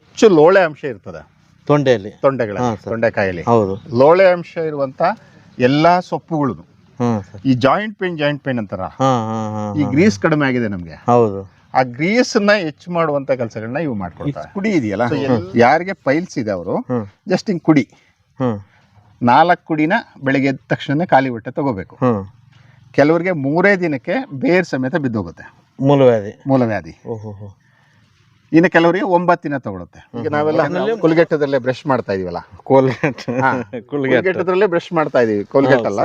ಹೆಚ್ಚು ಲೋಳೆ ಅಂಶ ಇರ್ತದೆ ತೊಂಡೆಯಲ್ಲಿ, ತೊಂಡೆಕಾಯಲ್ಲಿ ಹೌದು. ಲೋಳೆ ಅಂಶ ಇರುವಂತ ಎಲ್ಲಾ ಸೊಪ್ಪುಗಳು ಈ ಜಾಯಿಂಟ್ ಪೇನ್ ಅಂತಾರ, ಈ ಗ್ರೀಸ್ ಕಡಿಮೆ ಆಗಿದೆ ನಮ್ಗೆ, ಹೌದು, ಆ ಗ್ರೀಸ್ ನ ಹೆಚ್ಚು ಮಾಡುವಂತ ಕೆಲಸಗಳನ್ನ ಇವು ಮಾಡ್ಕೊಳ್ತಾರೆ. ಕುಡಿ ಇದೆಯಲ್ಲ, ಯಾರಿಗೆ ಪೈಲ್ಸ್ ಇದೆ ಅವರು ಜಸ್ಟ್ ಹಿಂಗ್ ಕುಡಿ 4 ಕುಡಿನ ಬೆಳಿಗ್ಗೆ ಎದ್ದ ತಕ್ಷಣ ಖಾಲಿ ಹೊಟ್ಟೆ ತಗೋಬೇಕು. ಕೆಲವರಿಗೆ 3 ದಿನಕ್ಕೆ ಬೇರ್ ಸಮೇತ ಬಿದ್ದೋಗುತ್ತೆ ಮೂಲವ್ಯಾಧಿ. ಇನ್ನು ಕೆಲವರಿಗೆ 9 ದಿನ ತಗೊಳುತ್ತೆ. ಈಗ ನಾವೆಲ್ಲ ಕೋಲ್ಗೇಟದಲ್ಲೇ ಬ್ರಷ್ ಮಾಡ್ತಾ ಇದೀವಲ್ಲ, ಕೋಲ್ಗೇಟದಲ್ಲೇ ಬ್ರಷ್ ಮಾಡ್ತಾ ಇದೀವಿ, ಕೋಲ್ಗೇಟ್ ಅಲ್ಲ.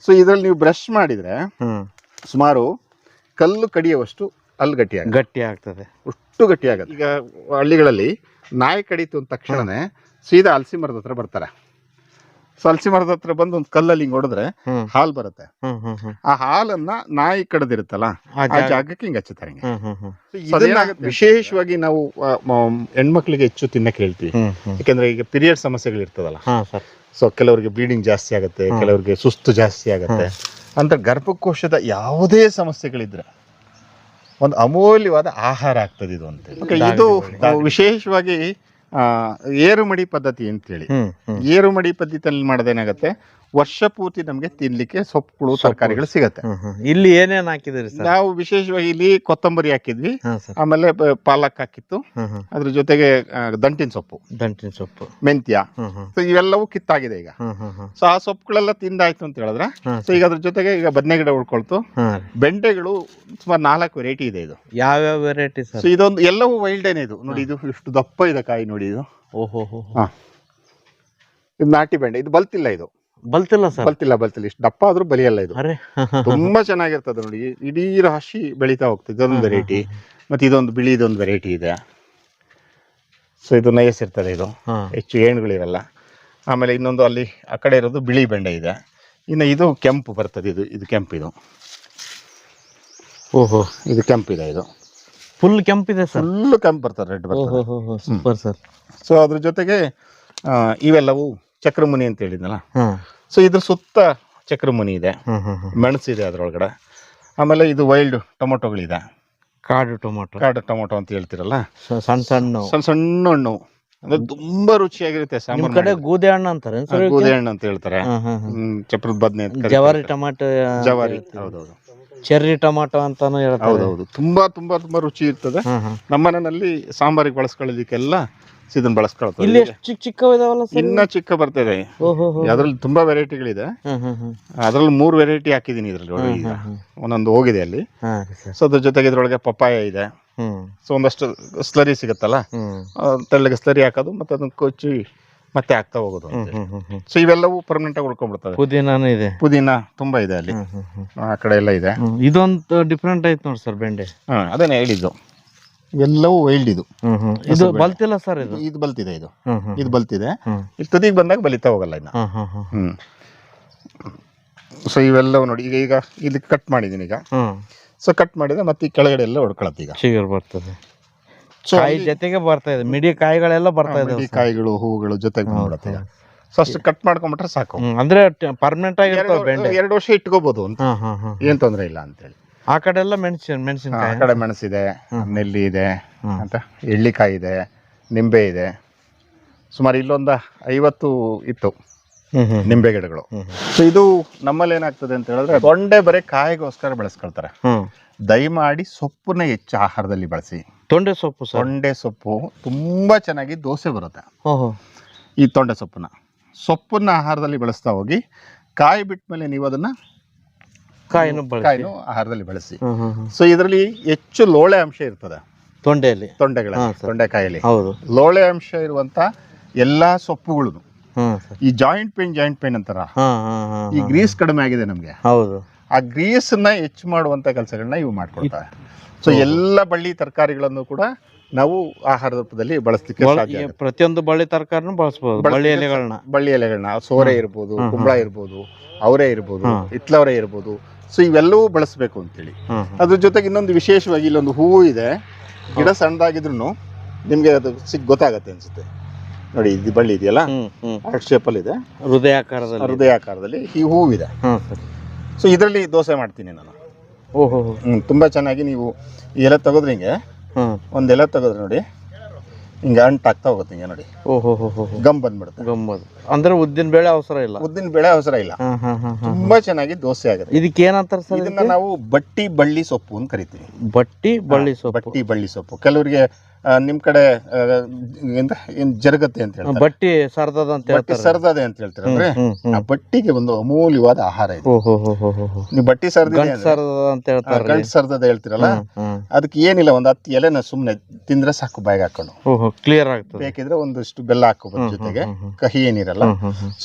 ಸೊ ಇದ್ರಲ್ಲಿ ನೀವು ಬ್ರಷ್ ಮಾಡಿದ್ರೆ ಸುಮಾರು ಕಲ್ಲು ಕಡಿಯುವಷ್ಟು ಅಲ್ಲಿ ಗಟ್ಟಿ ಆಗ್ತದೆ, ಅಷ್ಟು ಗಟ್ಟಿ ಆಗುತ್ತೆ. ಈಗ ಹಳ್ಳಿಗಳಲ್ಲಿ ನಾಯಿ ಕಡಿತು ಅಂದ ತಕ್ಷಣನೇ ಸೀದಾ ಹಲಸಿ ಮರದ ಹತ್ರ ಬರ್ತಾರೆ. ಸೊ ಹಲಸಿ ಮರದ ಹತ್ರ ಬಂದು ಒಂದು ಕಲ್ಲಲ್ಲಿ ಹಿಂಗ್ ಹೊಡೆದ್ರೆ ಹಾಲು ಬರುತ್ತೆ. ಆ ಹಾಲನ್ನ ನಾಯಿ ಕಡದಿರುತ್ತಲ್ಲ ಆ ಜಾಗಕ್ಕೆ ಹಿಂಗ್ ಹಚ್ಚುತ್ತಾರೆ. ವಿಶೇಷವಾಗಿ ನಾವು ಹೆಣ್ಮಕ್ಳಿಗೆ ಹೆಚ್ಚು ತಿನ್ನಕ್ಕೆ ಹೇಳ್ತೀವಿ, ಯಾಕಂದ್ರೆ ಈಗ ಪೀರಿಯಡ್ ಸಮಸ್ಯೆಗಳು ಇರ್ತದಲ್ಲ. ಸೊ ಕೆಲವರಿಗೆ ಬ್ಲೀಡಿಂಗ್ ಜಾಸ್ತಿ ಆಗುತ್ತೆ, ಕೆಲವರಿಗೆ ಸುಸ್ತು ಜಾಸ್ತಿ ಆಗುತ್ತೆ ಅಂತ ಗರ್ಭಕೋಶದ ಯಾವುದೇ ಸಮಸ್ಯೆಗಳಿದ್ರೆ ಒಂದು ಅಮೂಲ್ಯವಾದ ಆಹಾರ ಆಗ್ತದೆ ಇದು ಅಂತ. ಇದು ವಿಶೇಷವಾಗಿ ಏರುಮಡಿ ಪದ್ಧತಿ ಅಂತೇಳಿ, ಏರುಮಡಿ ಪದ್ಧತಿಯಲ್ಲಿ ಮಾಡೋದೇನಾಗತ್ತೆ, ವರ್ಷ ಪೂರ್ತಿ ನಮ್ಗೆ ತಿನ್ಲಿಕ್ಕೆ ಸೊಪ್ಪುಗಳು ತರಕಾರಿಗಳು ಸಿಗತ್ತೆ. ಇಲ್ಲಿ ಏನೇನ್ ಹಾಕಿದ್ರಿ? ನಾವು ವಿಶೇಷವಾಗಿ ಇಲ್ಲಿ ಕೊತ್ತಂಬರಿ ಹಾಕಿದ್ವಿ, ಆಮೇಲೆ ಪಾಲಕ್ ಹಾಕಿತ್ತು, ಅದ್ರ ಜೊತೆಗೆ ದಂಟಿನ ಸೊಪ್ಪು, ಮೆಂತ್ಯ, ಸೊ ಇವೆಲ್ಲವೂ ಕಿತ್ತಾಗಿದೆ ಈಗ. ಸೊ ಆ ಸೊಪ್ಪುಗಳೆಲ್ಲ ತಿಂದಾಯ್ತು ಅಂತ ಹೇಳಿದ್ರೆ, ಸೊ ಈಗ ಅದ್ರ ಜೊತೆಗೆ ಈಗ ಬದನೆ ಗಿಡ ಉಳ್ಕೊಳ್ತು, ಬೆಂಡೆಗಳು ಸುಮಾರು 4 ವೆರೈಟಿ ಇದೆ. ಇದು ಯಾವ್ಯಾವ ವೆರೈಟಿ? ಸೊ ಇದೊಂದು ಎಲ್ಲವೂ ವೈಲ್ಡ್ ಏನೇ ಇದು ನೋಡಿ, ಇದು ಇಷ್ಟು ದಪ್ಪ ಇದೆ ಕಾಯಿ ನೋಡಿ ಇದು. ಇದು ನಾಟಿ ಬೆಂಡೆ, ಇದು ಬಲ್ತಿಲ್ಲ, ಇದು ಬಲ್ತಿಲ್ಲ, ಇಷ್ಟು ದಪ್ಪ ಆದ್ರೂ ಬಲಿಯಲ್ಲ ಇದು. ತುಂಬಾ ಚೆನ್ನಾಗಿರ್ತದೆ ನೋಡಿ, ಇಡೀ ರಾಶಿ ಬೆಳೀತಾ ಹೋಗ್ತದೆ. ಇದೊಂದು ವೆರೈಟಿ, ಮತ್ತೆ ಇದೊಂದು ಬಿಳಿದೊಂದು ವೆರೈಟಿ ಇದೆ. ಸೊ ಇದು ನೈಸ್ ಇರ್ತದೆ, ಇದು ಹೆಚ್ಚು ಏಣುಗಳಿರಲ್ಲ. ಆಮೇಲೆ ಇನ್ನೊಂದು ಅಲ್ಲಿ ಆ ಕಡೆ ಇರೋದು ಬಿಳಿ ಬೆಂಡೆ ಇದೆ. ಇನ್ನು ಇದು ಕೆಂಪು ಬರ್ತದೆ, ಇದು ಕೆಂಪು, ಇದು ಇದು ಕೆಂಪಿದೆ, ಇದು ಫುಲ್ ಕೆಂಪಿದೆ ಸರ್, ಫುಲ್ ಕೆಂಪು ಬರ್ತದೆ, ರೆಡ್ ಬರ್ತದೆ. ಸೊ ಅದ್ರ ಜೊತೆಗೆ ಇವೆಲ್ಲವೂ ಚಕ್ರಮುನಿ ಅಂತ ಹೇಳಿದ್ನಲ್ಲ, ಸೊ ಇದ್ರ ಸುತ್ತ ಚಕ್ರಮುನಿ ಇದೆ, ಮೆಣಸಿದೆ ಅದ್ರೊಳಗಡೆ. ಆಮೇಲೆ ಇದು ವೈಲ್ಡ್ ಟೊಮೊಟೊಗಳಿದೆ, ಕಾಡು ಟೊಮೊಟೊ ಅಂತ ಹೇಳ್ತಿರಲ್ಲ, ಸಣ್ಣ ಹಣ್ಣು, ಅಂದ್ರೆ ತುಂಬಾ ರುಚಿಯಾಗಿರುತ್ತೆ. ಸಾಂಬಾರ್ ಕಡೆ ಗೂದೆ ಹಣ್ಣು ಅಂತಾರೆ, ಗೂದೆ ಹಣ್ಣು ಅಂತ ಹೇಳ್ತಾರೆ. ಚಪ್ರದ ಬದನೆ, ಜವಾರಿ ಟೊಮಾಟೊ, ಹೌದೌದು, ಚೆರ್ರಿ ಟೊಮಾಟೊ ಅಂತಾನು ಹೇಳ್ತಾರೆ. ಹೌದೌದು, ತುಂಬಾ ತುಂಬಾ ತುಂಬಾ ರುಚಿ ಇರ್ತದೆ. ನಮ್ಮನೆಯಲ್ಲಿ ಸಾಂಬಾರಿಗೆ ಬಳಸ್ಕೊಳ್ಳೋದಕ್ಕೆಲ್ಲ ಇದನ್ನ ಬಳಸ್ಕೊಳ್ತಾರೆ. ಇಲ್ಲಿ ಚಿಕ್ಕ ಇದಾವಲ್ಲ, ಇನ್ನ ಚಿಕ್ಕ ಬರ್ತದೆ. ಅದ್ರಲ್ಲಿ ತುಂಬಾ ವೆರೈಟಿಗಳಿದೆ. ಅದ್ರಲ್ಲಿ 3 ವೆರೈಟಿ ಹಾಕಿದೀನಿ ಇದ್ರಲ್ಲಿ, ಒಂದೊಂದು ಹೋಗಿದೆ ಅಲ್ಲಿ. ಸೊ ಅದ್ರ ಜೊತೆಗೆ ಇದ್ರೊಳಗೆ ಪಪ್ಪಾಯ ಇದೆ. ಸೊ ಒಂದಷ್ಟು ಸ್ಲರಿ ಸಿಗುತ್ತಲ್ಲ, ತೆಳ್ಳಗೆ ಸ್ಲರಿ ಹಾಕೋದು, ಮತ್ತೆ ಅದನ್ನ ಕೊಚ್ಚಿ ಮತ್ತೆ ಹಾಕ್ತಾ ಹೋಗೋದು. ಸೊ ಇವೆಲ್ಲವೂ ಪರ್ಮನೆಂಟ್ ಆಗಿ ಉಳ್ಕೊಂಡ್ಬಿಡ್ತವೆ. ಪುದೀನಾನು ಇದೆ, ಪುದೀನಾ ತುಂಬಾ ಇದೆ ಅಲ್ಲಿ, ಆ ಕಡೆ ಎಲ್ಲ ಇದೆ. ಇದೊಂದು ಡಿಫ್ರೆಂಟ್ ಆಯ್ತು ನೋಡಿ ಸರ್ ಬೆಂಡೆ. ಅದೇನೆ ಹೇಳಿದ್ದು, ಎಲ್ಲವೂ ವೈಲ್ಡ್ ಇದು. ಇದು ಬಲ್ತಿಲ್ಲ ಸರ್, ಇದು ಬಲ್ತಿದೆ, ಇದು ಬಲ್ತಿದೆ. ಇಲ್ಲಿ ತುದಿಗೆ ಬಂದಾಗ ಬಲಿತಾ ಹೋಗಲ್ಲ ಇನ್ನ. ಸೊ ಇವೆಲ್ಲವೂ ನೋಡಿ, ಈಗ ಇಲ್ಲಿ ಕಟ್ ಮಾಡಿದೀನಿ ಈಗ. ಸೊ ಕಟ್ ಮಾಡಿದ್ರೆ ಮತ್ತೆ ಈ ಕೆಳಗಡೆ ಎಲ್ಲ ಹೊಡ್ಕೊಳತ್ತೆ, ಈಗ ಚಿಗುರು ಬರ್ತದೆ. ಕಾಯಿ ಜೊತೆಗೆ ಬರ್ತಾ ಇದೆ, ಮಿಡಿ ಕಾಯಿಗಳೆಲ್ಲ ಬರ್ತಾ ಇದೆ, ಕಾಯಿಗಳು ಹೂಗಳು ಜೊತೆಗೆ ಬಂದ್ಬಿಡುತ್ತೆ. ಸೊ ಅಷ್ಟು ಕಟ್ ಮಾಡ್ಕೊಂಡ್ಬಿಟ್ರೆ ಸಾಕು. ಅಂದ್ರೆ ಪರ್ಮನೆಂಟ್ ಆಗಿ 2 ವರ್ಷ ಇಟ್ಕೋಬಹುದು ಅಂತ, ಏನ್ ತೊಂದ್ರೆ ಇಲ್ಲ ಅಂತೇಳಿ. ಆ ಕಡೆ ಎಲ್ಲ ಮೆಣಸಿನಕಾಯಿ, ಆ ಕಡೆ ಮೆಣಸಿದೆ, ನೆಲ್ಲಿ ಇದೆ ಅಂತ, ಎಳ್ಳಿಕಾಯಿ ಇದೆ, ನಿಂಬೆ ಇದೆ. ಸುಮಾರು ಇಲ್ಲೊಂದು 50 ಇತ್ತು ನಿಂಬೆ ಗಿಡಗಳು. ಸೊ ಇದು ನಮ್ಮಲ್ಲಿ ಏನಾಗ್ತದೆ ಅಂತ ಹೇಳಿದ್ರೆ, ತೊಂಡೆ ಬರೀ ಕಾಯಿಗೋಸ್ಕರ ಬೆಳೆಸ್ಕೊಳ್ತಾರೆ. ದಯಮಾಡಿ ಸೊಪ್ಪನ್ನ ಹೆಚ್ಚು ಆಹಾರದಲ್ಲಿ ಬಳಸಿ. ತೊಂಡೆ ಸೊಪ್ಪು ತುಂಬಾ ಚೆನ್ನಾಗಿ ದೋಸೆ ಬರುತ್ತೆ. ಈ ತೊಂಡೆ ಸೊಪ್ಪನ್ನ ಆಹಾರದಲ್ಲಿ ಬಳಸ್ತಾ ಹೋಗಿ, ಕಾಯಿ ಬಿಟ್ಟ ಮೇಲೆ ನೀವು ಅದನ್ನ ಕಾಯಿನೂ ಆಹಾರದಲ್ಲಿ ಬಳಸಿ. ಸೊ ಇದರಲ್ಲಿ ಹೆಚ್ಚು ಲೋಳೆ ಅಂಶ ಇರ್ತದೆ ತೊಂಡೆಕಾಯಲ್ಲಿ. ಲೋಳೆ ಅಂಶ ಇರುವಂತ ಎಲ್ಲಾ ಸೊಪ್ಪುಗಳು ಈ ಜಾಯಿಂಟ್ ಪೇನ್ ಅಂತಾರ, ಈ ಗ್ರೀಸ್ ಕಡಿಮೆ ಆಗಿದೆ ನಮ್ಗೆ, ಆ ಗ್ರೀಸ್ ನ ಹೆಚ್ಚು ಮಾಡುವಂತ ಕೆಲಸಗಳನ್ನ ಇವು ಮಾಡ್ಕೊಳ್ತಾರೆ. ಸೊ ಎಲ್ಲ ಬಳ್ಳಿ ತರಕಾರಿಗಳನ್ನು ಕೂಡ ನಾವು ಆಹಾರದ ರೂಪದಲ್ಲಿ ಬಳಸಲಿಕ್ಕೆ ಸಾಧ್ಯ. ಪ್ರತಿಯೊಂದು ಬಳ್ಳಿ ತರಕಾರಿನೂ ಬಳಸಬಹುದು. ಬಳ್ಳಿ ಎಲೆಗಳನ್ನ ಸೋರೆ ಇರ್ಬೋದು, ಕುಂಬಳ ಇರ್ಬೋದು, ಅವರೇ ಇರ್ಬೋದು, ಹಿತ್ಲವರೇ ಇರ್ಬೋದು. ಸೊ ಇವೆಲ್ಲವೂ ಬಳಸಬೇಕು ಅಂತೇಳಿ. ಅದ್ರ ಜೊತೆಗೆ ಇನ್ನೊಂದು ವಿಶೇಷವಾಗಿ ಇಲ್ಲೊಂದು ಹೂವು ಇದೆ. ಗಿಡ ಸಣ್ಣದಾಗಿದ್ರು ನಿಮ್ಗೆ ಅದು ಗೊತ್ತಾಗತ್ತೆ ಅನ್ಸುತ್ತೆ ನೋಡಿ. ಇದು ಬಳ್ಳಿ ಇದೆಯಲ್ಲ, ಹಾರ್ಟ್ ಶೇಪಲ್ಲಿ ಇದೆ, ಹೃದಯಾಕಾರದಲ್ಲಿ ಈ ಹೂವಿದೆ. ಸೊ ಇದರಲ್ಲಿ ದೋಸೆ ಮಾಡ್ತೀನಿ ನಾನು. ತುಂಬಾ ಚೆನ್ನಾಗಿ ನೀವು ಈ ಎಲೆ ತೆಗೆದ್ರೆ, ಹಿಂಗೆ ಒಂದ್ ಎಲೆ ತೆಗೆದ್ರೆ ನೋಡಿ, ಹಿಂಗೆ ಅಂಟಾಗ್ತಾ ಹೋಗುತ್ತೆ ಹಿಂಗೆ ನೋಡಿ, ಓಹೋ ಗಮ್ ಬಂದ್ಬಿಡುತ್ತೆ. ಗಮ್ಮದು ಅಂದ್ರೆ ಉದ್ದಿನ ಬೇಳೆ ಅವಸರ ಇಲ್ಲ. ಉದ್ದಿನ ಬೇಳೆ ಅವಸರ ಇಲ್ಲ, ತುಂಬಾ ಚೆನ್ನಾಗಿ ದೋಸೆ ಆಗುತ್ತೆ. ಇದಕ್ಕೆ ಏನಂತಾರೆ ಸರ್? ಇದನ್ನ ನಾವು ಬಟ್ಟಿ ಬಳ್ಳಿ ಸೊಪ್ಪು ಅಂತ ಕರಿತೀವಿ. ಬಟ್ಟಿ ಬಳ್ಳಿ ಸೊಪ್ಪು. ಬಟ್ಟಿ ಬಳ್ಳಿ ಸೊಪ್ಪು ಕೆಲವರಿಗೆ ನಿಮ್ ಕಡೆ ಏನ್ ಜರುಗತ್ತೆ ಅಂತ ಹೇಳ್ತಾರೆ, ಬಟ್ಟಿ ಸರ್ದದ ಅಂತ ಬಟ್ಟಿ ಹೇಳ್ತಾರೆ. ಸರ್ದದೆ ಅಂತ ಹೇಳ್ತಾರೆ. ಅಂದ್ರೆ ಆ ಬಟ್ಟಿಗೆ ಒಂದು ಅಮೂಲ್ಯವಾದ ಆಹಾರ ಇದೆ. ನೀವು ಬಟ್ಟಿ ಸರ್ದಿದೆ ಸರ್ದದ ಅಂತ ಹೇಳ್ತಾರೆ, ಗಂಟು ಸರ್ದದೆ ಹೇಳ್ತಿರಲ್ಲ, ಅದಕ್ಕೆ ಏನಿಲ್ಲ, ಒಂದು 10 ಎಲೆನ ಸುಮ್ನೆ ತಿಂದ್ರೆ ಸಾಕು ಬಾಯಿಗೆ ಹಾಕೊಂಡು. ಕ್ಲಿಯರ್ ಆಗ್ತದೆ. ಬೇಕಿದ್ರೆ ಒಂದಷ್ಟು ಬೆಲ್ಲ ಹಾಕೋಬಹುದು ಜೊತೆಗೆ, ಕಹಿ ಏನಿರಲ್ಲ.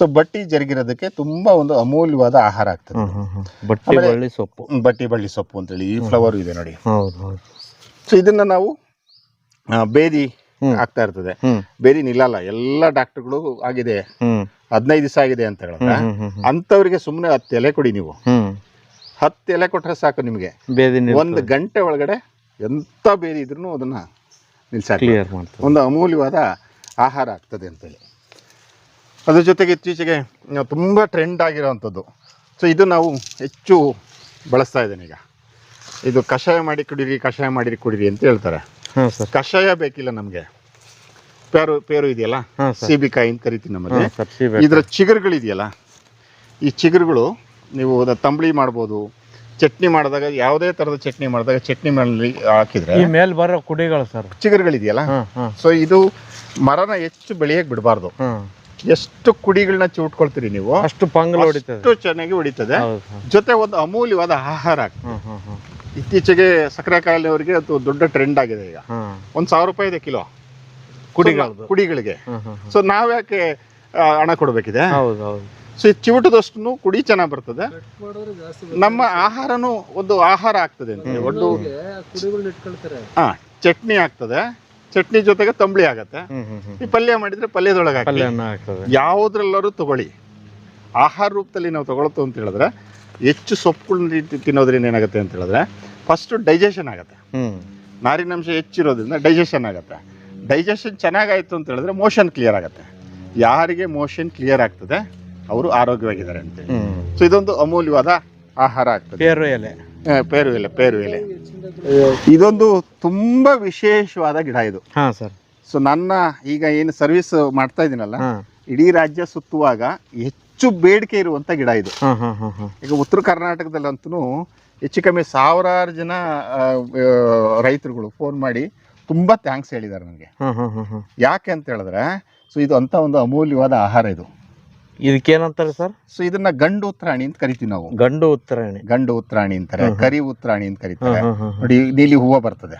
ಸೊ ಬಟ್ಟಿ ಜರುಗಿರೋದಕ್ಕೆ ತುಂಬಾ ಒಂದು ಅಮೂಲ್ಯವಾದ ಆಹಾರ ಆಗ್ತದೆ. ಬಟ್ಟಿ ಬಳ್ಳಿ ಸೊಪ್ಪು. ಬಟ್ಟಿ ಬಳ್ಳಿ ಸೊಪ್ಪು ಅಂತೇಳಿ ಈ ಫ್ಲವರ್ ಇದೆ ನೋಡಿ. ಹೌದು. ಸೊ ಇದನ್ನ ನಾವು ಬೇದಿ ಆಗ್ತಾ ಇರ್ತದೆ. ಬೇದಿ ನಿಲ್ಲಲ್ಲ, ಎಲ್ಲ ಡಾಕ್ಟರ್ಗಳು ಆಗಿದೆ 15 ದಿವಸ ಆಗಿದೆ ಅಂತ ಹೇಳಿದ್ರೆ ಅಂತವ್ರಿಗೆ ಸುಮ್ನೆ 10 ಎಲೆ ಕೊಡಿ. ನೀವು 10 ಎಲೆ ಕೊಟ್ರೆ ಸಾಕು ನಿಮ್ಗೆ, 1 ಗಂಟೆ ಒಳಗಡೆ ಎಂತ ಬೇದಿ ಇದ್ರೂ ಅದನ್ನ ನಿಲ್ಸಾಕ ಒಂದು ಅಮೂಲ್ಯವಾದ ಆಹಾರ ಆಗ್ತದೆ ಅಂತೇಳಿ. ಅದ್ರ ಜೊತೆಗೆ ಇತ್ತೀಚೆಗೆ ತುಂಬಾ ಟ್ರೆಂಡ್ ಆಗಿರೋವಂಥದ್ದು. ಸೊ ಇದು ನಾವು ಹೆಚ್ಚು ಬಳಸ್ತಾ ಇದ್ದೇನೆ ಈಗ. ಇದು ಕಷಾಯ ಮಾಡಿ ಕುಡೀರಿ, ಕಷಾಯ ಮಾಡಿ ಕುಡೀರಿ ಅಂತ ಹೇಳ್ತಾರೆ. ಕಷಾಯ ಬೇಕಿಲ್ಲ ನಮ್ಗೆ. ಪೇರು ಇದೆಯಲ್ಲ, ಸೀಬಿಕಾಯಿ ಅಂತ ಕರಿತೀವಿ ನಮ್ಮಲ್ಲಿ. ಇದರ ಚಿಗುರುಗಳಿದೆಯಲ್ಲ, ಈ ಚಿಗುರುಗಳು ನೀವು ತಂಬಳಿ ಮಾಡ್ಬೋದು, ಚಟ್ನಿ ಮಾಡಿದಾಗ, ಯಾವುದೇ ತರದ ಚಟ್ನಿ ಮಾಡಿದಾಗ ಚಟ್ನಿ ಮಾಡಿ ಹಾಕಿದ್ರೆ ಮೇಲೆ ಬರೋ ಕುಡಿಗಳು ಸರ್, ಚಿಗುರುಗಳಿದೆಯಲ್ಲ. ಸೊ ಇದು ಮರನ ಹೆಚ್ಚು ಬೆಳೆಯಕ್ಕೆ ಬಿಡಬಾರ್ದು. ಎಷ್ಟು ಕುಡಿಗಳನ್ನ ಚಿವುಟ್ಕೊಳ್ತೀರಿ ನೀವು, ಅಷ್ಟು ಪಂಗಲ್ ಹೊಡಿತದೆ, ಅಷ್ಟು ಚೆನ್ನಾಗಿ ಹೊಡಿತದೆ. ಜೊತೆ ಒಂದು ಅಮೂಲ್ಯವಾದ ಆಹಾರ ಆಗ್ತದೆ. ಇತ್ತೀಚೆಗೆ ಸಕ್ಕರೆ ಕಾಯಿಲೆಯವರಿಗೆ ಅದು ದೊಡ್ಡ ಟ್ರೆಂಡ್ ಆಗಿದೆ ಈಗ. 1,000 ರೂಪಾಯಿ ಇದೆ ಕಿಲೋ ಕುಡಿಗಳಿಗೆ. ಸೊ ನಾವ್ಯಾಕೆ ಹಣ ಕೊಡ್ಬೇಕಿದೆ? ಸೊ ಇದು ಚಿವುಟದಷ್ಟು ಕುಡಿ ಚೆನ್ನಾಗಿ ಬರ್ತದೆ, ನಮ್ಮ ಆಹಾರನು ಒಂದು ಆಹಾರ ಆಗ್ತದೆ ಅಂತ. ಒಟ್ಟು ಚಟ್ನಿ ಆಗ್ತದೆ, ಚಟ್ನಿ ಜೊತೆಗೆ ತಂಬಳಿ ಆಗತ್ತೆ. ಈ ಪಲ್ಯ ಮಾಡಿದ್ರೆ ಪಲ್ಯದೊಳಗೆ ಯಾವುದ್ರೆಲ್ಲರೂ ತಗೊಳ್ಳಿ. ಆಹಾರ ರೂಪದಲ್ಲಿ ನಾವು ತಗೊಳ್ತು ಅಂತ ಹೇಳಿದ್ರೆ, ಹೆಚ್ಚು ಸೊಪ್ಪುಗಳನ್ನ ತಿನ್ನೋದ್ರಿಂದ ಏನಾಗುತ್ತೆ ಅಂತ ಹೇಳಿದ್ರೆ, ಫಸ್ಟ್ ಡೈಜೆಷನ್ ಆಗುತ್ತೆ. ನಾರಿನಾಂಶ ಹೆಚ್ಚಿರೋದ್ರಿಂದ ಡೈಜೆಷನ್ ಆಗುತ್ತೆ. ಡೈಜೆಷನ್ ಚೆನ್ನಾಗಾಯ್ತು ಅಂತ ಹೇಳಿದ್ರೆ ಮೋಷನ್ ಕ್ಲಿಯರ್ ಆಗುತ್ತೆ. ಯಾರಿಗೆ ಮೋಷನ್ ಕ್ಲಿಯರ್ ಆಗ್ತದೆ ಅವರು ಆರೋಗ್ಯವಾಗಿದ್ದಾರೆ ಅಂತೇಳಿ. ಸೊ ಇದೊಂದು ಅಮೂಲ್ಯವಾದ ಆಹಾರ ಆಗ್ತದೆ. ಪೇರು ಎಲೆ ಇದೊಂದು ತುಂಬಾ ವಿಶೇಷವಾದ ಗಿಡ ಇದು. ಸೊ ನನ್ನ ಈಗ ಏನು ಸರ್ವಿಸ್ ಮಾಡ್ತಾ ಇದೀನಲ್ಲ, ಇಡೀ ರಾಜ್ಯ ಸುತ್ತುವಾಗ ಹೆಚ್ಚು ಬೇಡಿಕೆ ಇರುವಂತ ಗಿಡ ಇದು. ಈಗ ಉತ್ತರ ಕರ್ನಾಟಕದಲ್ಲಂತೂ ಹೆಚ್ಚು ಕಮ್ಮಿ 1000 ಜನ ರೈತರುಗಳು ಫೋನ್ ಮಾಡಿ ತುಂಬಾ ಥ್ಯಾಂಕ್ಸ್ ಹೇಳಿದ್ದಾರೆ ನನಗೆ. ಯಾಕೆ ಅಂತ ಹೇಳಿದ್ರೆ, ಸೊ ಇದು ಅಂತ ಒಂದು ಅಮೂಲ್ಯವಾದ ಆಹಾರ ಇದು. ಇದಕ್ಕೇನಂತಾರೆ ಸರ್? ಸೊ ಇದನ್ನ ಗಂಡು ಉತ್ತರಾಣಿ ಅಂತ ಕರಿತೀವಿ ನಾವು. ಗಂಡು ಉತ್ತರಾಣಿ ಅಂತಾರೆ, ಕರಿ ಉತ್ತರಾಣಿ ಅಂತ ಕರೀತಾರೆ. ನೋಡಿ ನೀಲಿ ಹೂವು ಬರ್ತದೆ,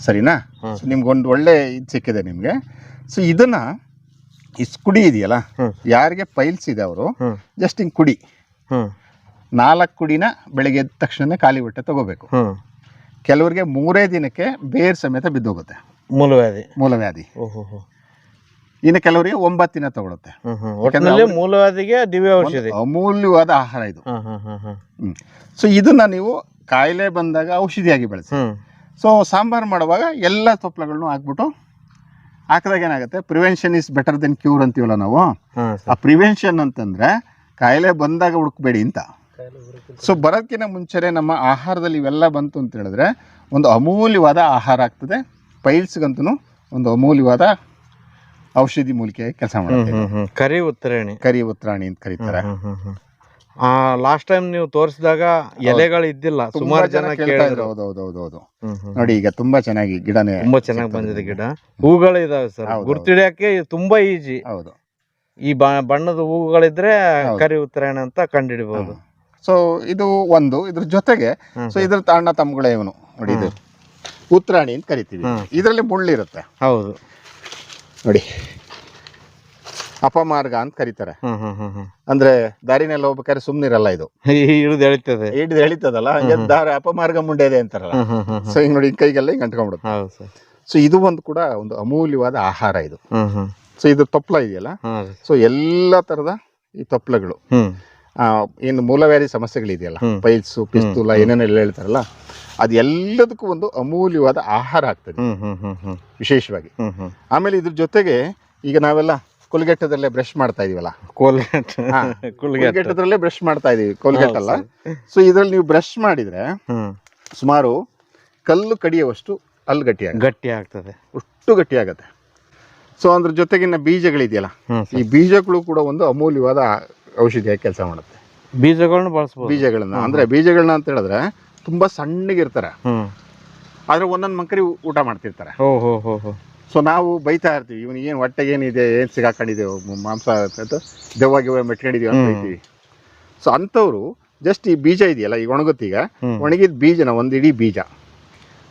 ಸರಿನಾ? ಸೊ ನಿಮ್ಗೊಂದು ಒಳ್ಳೆ ಇದು ಸಿಕ್ಕಿದೆ ನಿಮ್ಗೆ. ಸೊ ಇದನ್ನ ಕುಡಿ ಇದೆಯಲ್ಲ, ಯಾರಿಗೆ ಪೈಲ್ಸ್ ಇದೆ ಅವರು ಜಸ್ಟ್ ಹಿಂಗ್ ಕುಡಿ, 4 ಕುಡಿನ ಬೆಳಗ್ಗೆ ಎದ್ದ ತಕ್ಷಣ ಖಾಲಿ ಹೊಟ್ಟೆ ತಗೋಬೇಕು. ಕೆಲವರಿಗೆ 3 ದಿನಕ್ಕೆ ಬೇರ್ ಸಮೇತ ಬಿದ್ದೋಗುತ್ತೆ ಮೂಲವ್ಯಾಧಿ. ಇನ್ನು ಕೆಲವರಿಗೆ 9 ದಿನ ತಗೊಳುತ್ತೆ. ಮೂಲವ್ಯಾಧಿಗೆ ದಿವ್ಯ ಔಷಧಿ, ಅಮೂಲ್ಯವಾದ ಆಹಾರ ಇದು. ಸೊ ಇದನ್ನ ನೀವು ಕಾಯಿಲೆ ಬಂದಾಗ ಔಷಧಿಯಾಗಿ ಬಳಸಿ. ಸೊ ಸಾಂಬಾರು ಮಾಡುವಾಗ ಎಲ್ಲ ತೊಪ್ಪಲಗಳನ್ನು ಹಾಕ್ಬಿಟ್ಟು ಹಾಕಿದಾಗ ಏನಾಗುತ್ತೆ, prevention is better then cure ಅಂತೀವಲ್ಲ ನಾವು. ಆ ಪ್ರಿವೆನ್ಷನ್ ಅಂತಂದ್ರೆ ಕಾಯಿಲೆ ಬಂದಾಗ ಹುಡುಕ್ಬೇಡಿ ಅಂತ. ಸೊ ಬರೋದಕ್ಕಿಂತ ಮುಂಚೆನೆ ನಮ್ಮ ಆಹಾರದಲ್ಲಿ ಇವೆಲ್ಲ ಬಂತು ಅಂತ ಹೇಳಿದ್ರೆ ಒಂದು ಅಮೂಲ್ಯವಾದ ಆಹಾರ ಆಗ್ತದೆ. ಪೈಲ್ಸ್ಗಂತೂ ಒಂದು ಅಮೂಲ್ಯವಾದ ಔಷಧಿ ಮೂಲಿಕೆ ಕೆಲಸ ಮಾಡುತ್ತೆ. ಕರಿ ಉತ್ತರಾಣಿ ಅಂತ ಕರೀತಾರೆ. ಲಾಸ್ಟ್ ಟೈಮ್ ನೀವು ತೋರಿಸಿದಾಗ ಎಲೆಗಳು ಇದ್ದಿಲ್ಲ, ಸುಮಾರು ಜನ ಕೇಳ್ತಾ ಇದ್ರು. ಹೌದು ನೋಡಿ, ಈಗ ತುಂಬಾ ಚೆನ್ನಾಗಿ ಗಿಡನೇ ತುಂಬಾ ಚೆನ್ನಾಗಿ ಬಂದಿದೆ ಗಿಡ. ಹೂಗಳು ಇದಾವೆ ಸರ್, ಗುರ್ತಿಡಿಯಕ್ಕೆ ತುಂಬಾ ಈಜಿ. ಹೌದು, ಈ ಬಣ್ಣದ ಹೂಗಳಿದ್ರೆ ಕರಿ ಉತ್ತರಾಯಣ ಅಂತ ಕಂಡುಹಿಡಿಬಹುದು. ಸೊ ಇದು ಒಂದು, ಇದ್ರ ಜೊತೆಗೆ ಸೊ ಇದ್ರ ಅಣ್ಣ ತಮ್ಮಗಳೇ ಇವನು ನೋಡಿ, ಇದು ಉತ್ತರಾಣಿ ಅಂತ ಕರಿತೀವಿ. ಇದರಲ್ಲಿ ಮುಳ್ಳಿರುತ್ತೆ. ಹೌದು ನೋಡಿ, ಅಪಮಾರ್ಗ ಅಂತ ಕರೀತಾರೆ. ಅಂದ್ರೆ ದಾರಿನೆಲ್ಲ ಹೋಗ್ಬೇಕಾದ್ರೆ ಸುಮ್ನಿರಲ್ಲ, ಇದು ಹಿಡಿದು ಎಳಿತದಲ್ಲ, ದಾರಿ ಅಪಮಾರ್ಗ ಮುಂಡೆ ಇದೆ ಅಂತಾರಲ್ಲ. ಸೊ ಹಿಂಗ್ ನೋಡಿ, ಕೈಗೆಲ್ಲ ಹಿಂಗ್ ಅಂಟ್ಕೊಂಡ್ಬಿಡುತ್ತೆ. ಸೊ ಇದು ಒಂದು ಕೂಡ ಒಂದು ಅಮೂಲ್ಯವಾದ ಆಹಾರ ಇದು. ಸೊ ಇದು ತೊಪ್ಲ ಇದೆಯಲ್ಲ, ಸೊ ಎಲ್ಲಾ ತರದ ಈ ತೊಪ್ಲಗಳು, ಏನು ಮೂಲವ್ಯಾಧಿ ಸಮಸ್ಯೆಗಳಿದೆಯಲ್ಲ, ಪೈಲ್ಸು, ಪಿಸ್ತೂಲ, ಏನೇನೆಲ್ಲ ಹೇಳ್ತಾರಲ್ಲ, ಅದು ಎಲ್ಲದಕ್ಕೂ ಒಂದು ಅಮೂಲ್ಯವಾದ ಆಹಾರ ಆಗ್ತದೆ ವಿಶೇಷವಾಗಿ. ಆಮೇಲೆ ಇದ್ರ ಜೊತೆಗೆ ಈಗ ನಾವೆಲ್ಲ ಕೋಲ್ಗೇಟದಲ್ಲೇ ಬ್ರಷ್ ಮಾಡ್ತಾ ಇದೀವಲ್ಲ, ಕೋಲ್ಗೇಟದಲ್ಲೇ ಬ್ರಷ್ ಮಾಡ್ತಾ ಇದೀವಿ, ಕೋಲ್ಗೇಟ್ ಅಲ್ಲ. ಸೊ ಇದ್ರಲ್ಲಿ ನೀವು ಬ್ರಷ್ ಮಾಡಿದ್ರೆ ಸುಮಾರು ಕಲ್ಲು ಕಡಿಯುವಷ್ಟು ಅಲ್ಲಿ ಗಟ್ಟಿಯಾಗುತ್ತೆ, ಗಟ್ಟಿ ಆಗ್ತದೆ. ಅಷ್ಟು ಗಟ್ಟಿಯಾಗತ್ತೆ. ಸೊ ಅದ್ರ ಜೊತೆಗಿನ ಬೀಜಗಳಿದೆಯಲ್ಲ, ಹ್ಮ್ ಈ ಬೀಜಗಳು ಕೂಡ ಒಂದು ಅಮೂಲ್ಯವಾದ ಔಷಧಿಯಾಗಿ ಕೆಲಸ ಮಾಡುತ್ತೆ. ಬೀಜಗಳನ್ನ ಬಳಸ್ಬೋದು. ಬೀಜಗಳನ್ನ ಅಂದ್ರೆ ಬೀಜಗಳನ್ನ ಅಂತ ಹೇಳಿದ್ರೆ ತುಂಬಾ ಸಣ್ಣಗಿರ್ತಾರೆ, ಆದ್ರೆ ಒಂದೊಂದು ಮಂಕರಿ ಊಟ ಮಾಡ್ತಿರ್ತಾರೆ. ಸೊ ನಾವು ಬೈತಾ ಇರ್ತೀವಿ, ಇವನಿಗೆ ಏನು ಹೊಟ್ಟೆಗೆ ಏನಿದೆ, ಏನು ಸಿಗಾಕೊಂಡಿದೆ, ಮಾಂಸ ದೆವ್ವಾಗಿ ಮೆಟ್ಕೊಂಡಿದೀವಿ ಅಂತ ಬೈತೀವಿ. ಸೊ ಅಂಥವ್ರು ಜಸ್ಟ್ ಈ ಬೀಜ ಇದೆಯಲ್ಲ, ಈಗ ಒಣಗುತ್ತೀಗ ಒಣಗಿದ ಬೀಜನ ಒಂದು ಇಡೀ ಬೀಜ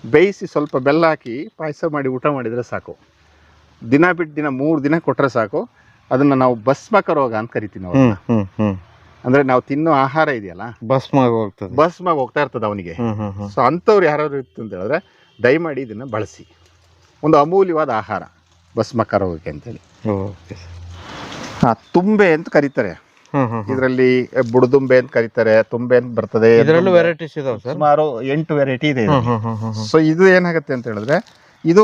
ಬೇಯಿಸಿ ಸ್ವಲ್ಪ ಬೆಲ್ಲ ಹಾಕಿ ಪಾಯಸ ಮಾಡಿ ಊಟ ಮಾಡಿದರೆ ಸಾಕು. ದಿನ ಬಿಟ್ಟು ದಿನ 3 ದಿನ ಕೊಟ್ಟರೆ ಸಾಕು. ಅದನ್ನು ನಾವು ಭಸ್ಮಕ ರೋಗ ಅಂತ ಕರಿತೀವಿ ನಾವು. ಅಂದರೆ ನಾವು ತಿನ್ನೋ ಆಹಾರ ಇದೆಯಲ್ಲ, ಭಸ್ಮಾಗಿ ಹೋಗ್ತಾ ಇರ್ತದೆ ಅವನಿಗೆ. ಸೊ ಅಂಥವ್ರು ಯಾರು ಇತ್ತು ಅಂತ ಹೇಳಿದ್ರೆ ದಯಮಾಡಿ ಇದನ್ನು ಬಳಸಿ. ಒಂದು ಅಮೂಲ್ಯವಾದ ಆಹಾರ ಭಸ್ಮಕ ರೋಗಕ್ಕೆ ಅಂತೇಳಿ. ತುಂಬೆ ಅಂತ ಕರೀತಾರೆ, ಇದರಲ್ಲಿ ಬುಡದುಂಬೆ ಅಂತ ಕರೀತಾರೆ, ತುಂಬೆ ಅಂತ ಬರ್ತದೆ. ವೆರೈಟೀಸ್ ಇದಾವೆ ಸುಮಾರು 8 ವೆರೈಟಿ ಇದೆ. ಸೊ ಇದು ಏನಾಗುತ್ತೆ ಅಂತ ಹೇಳಿದ್ರೆ ಇದು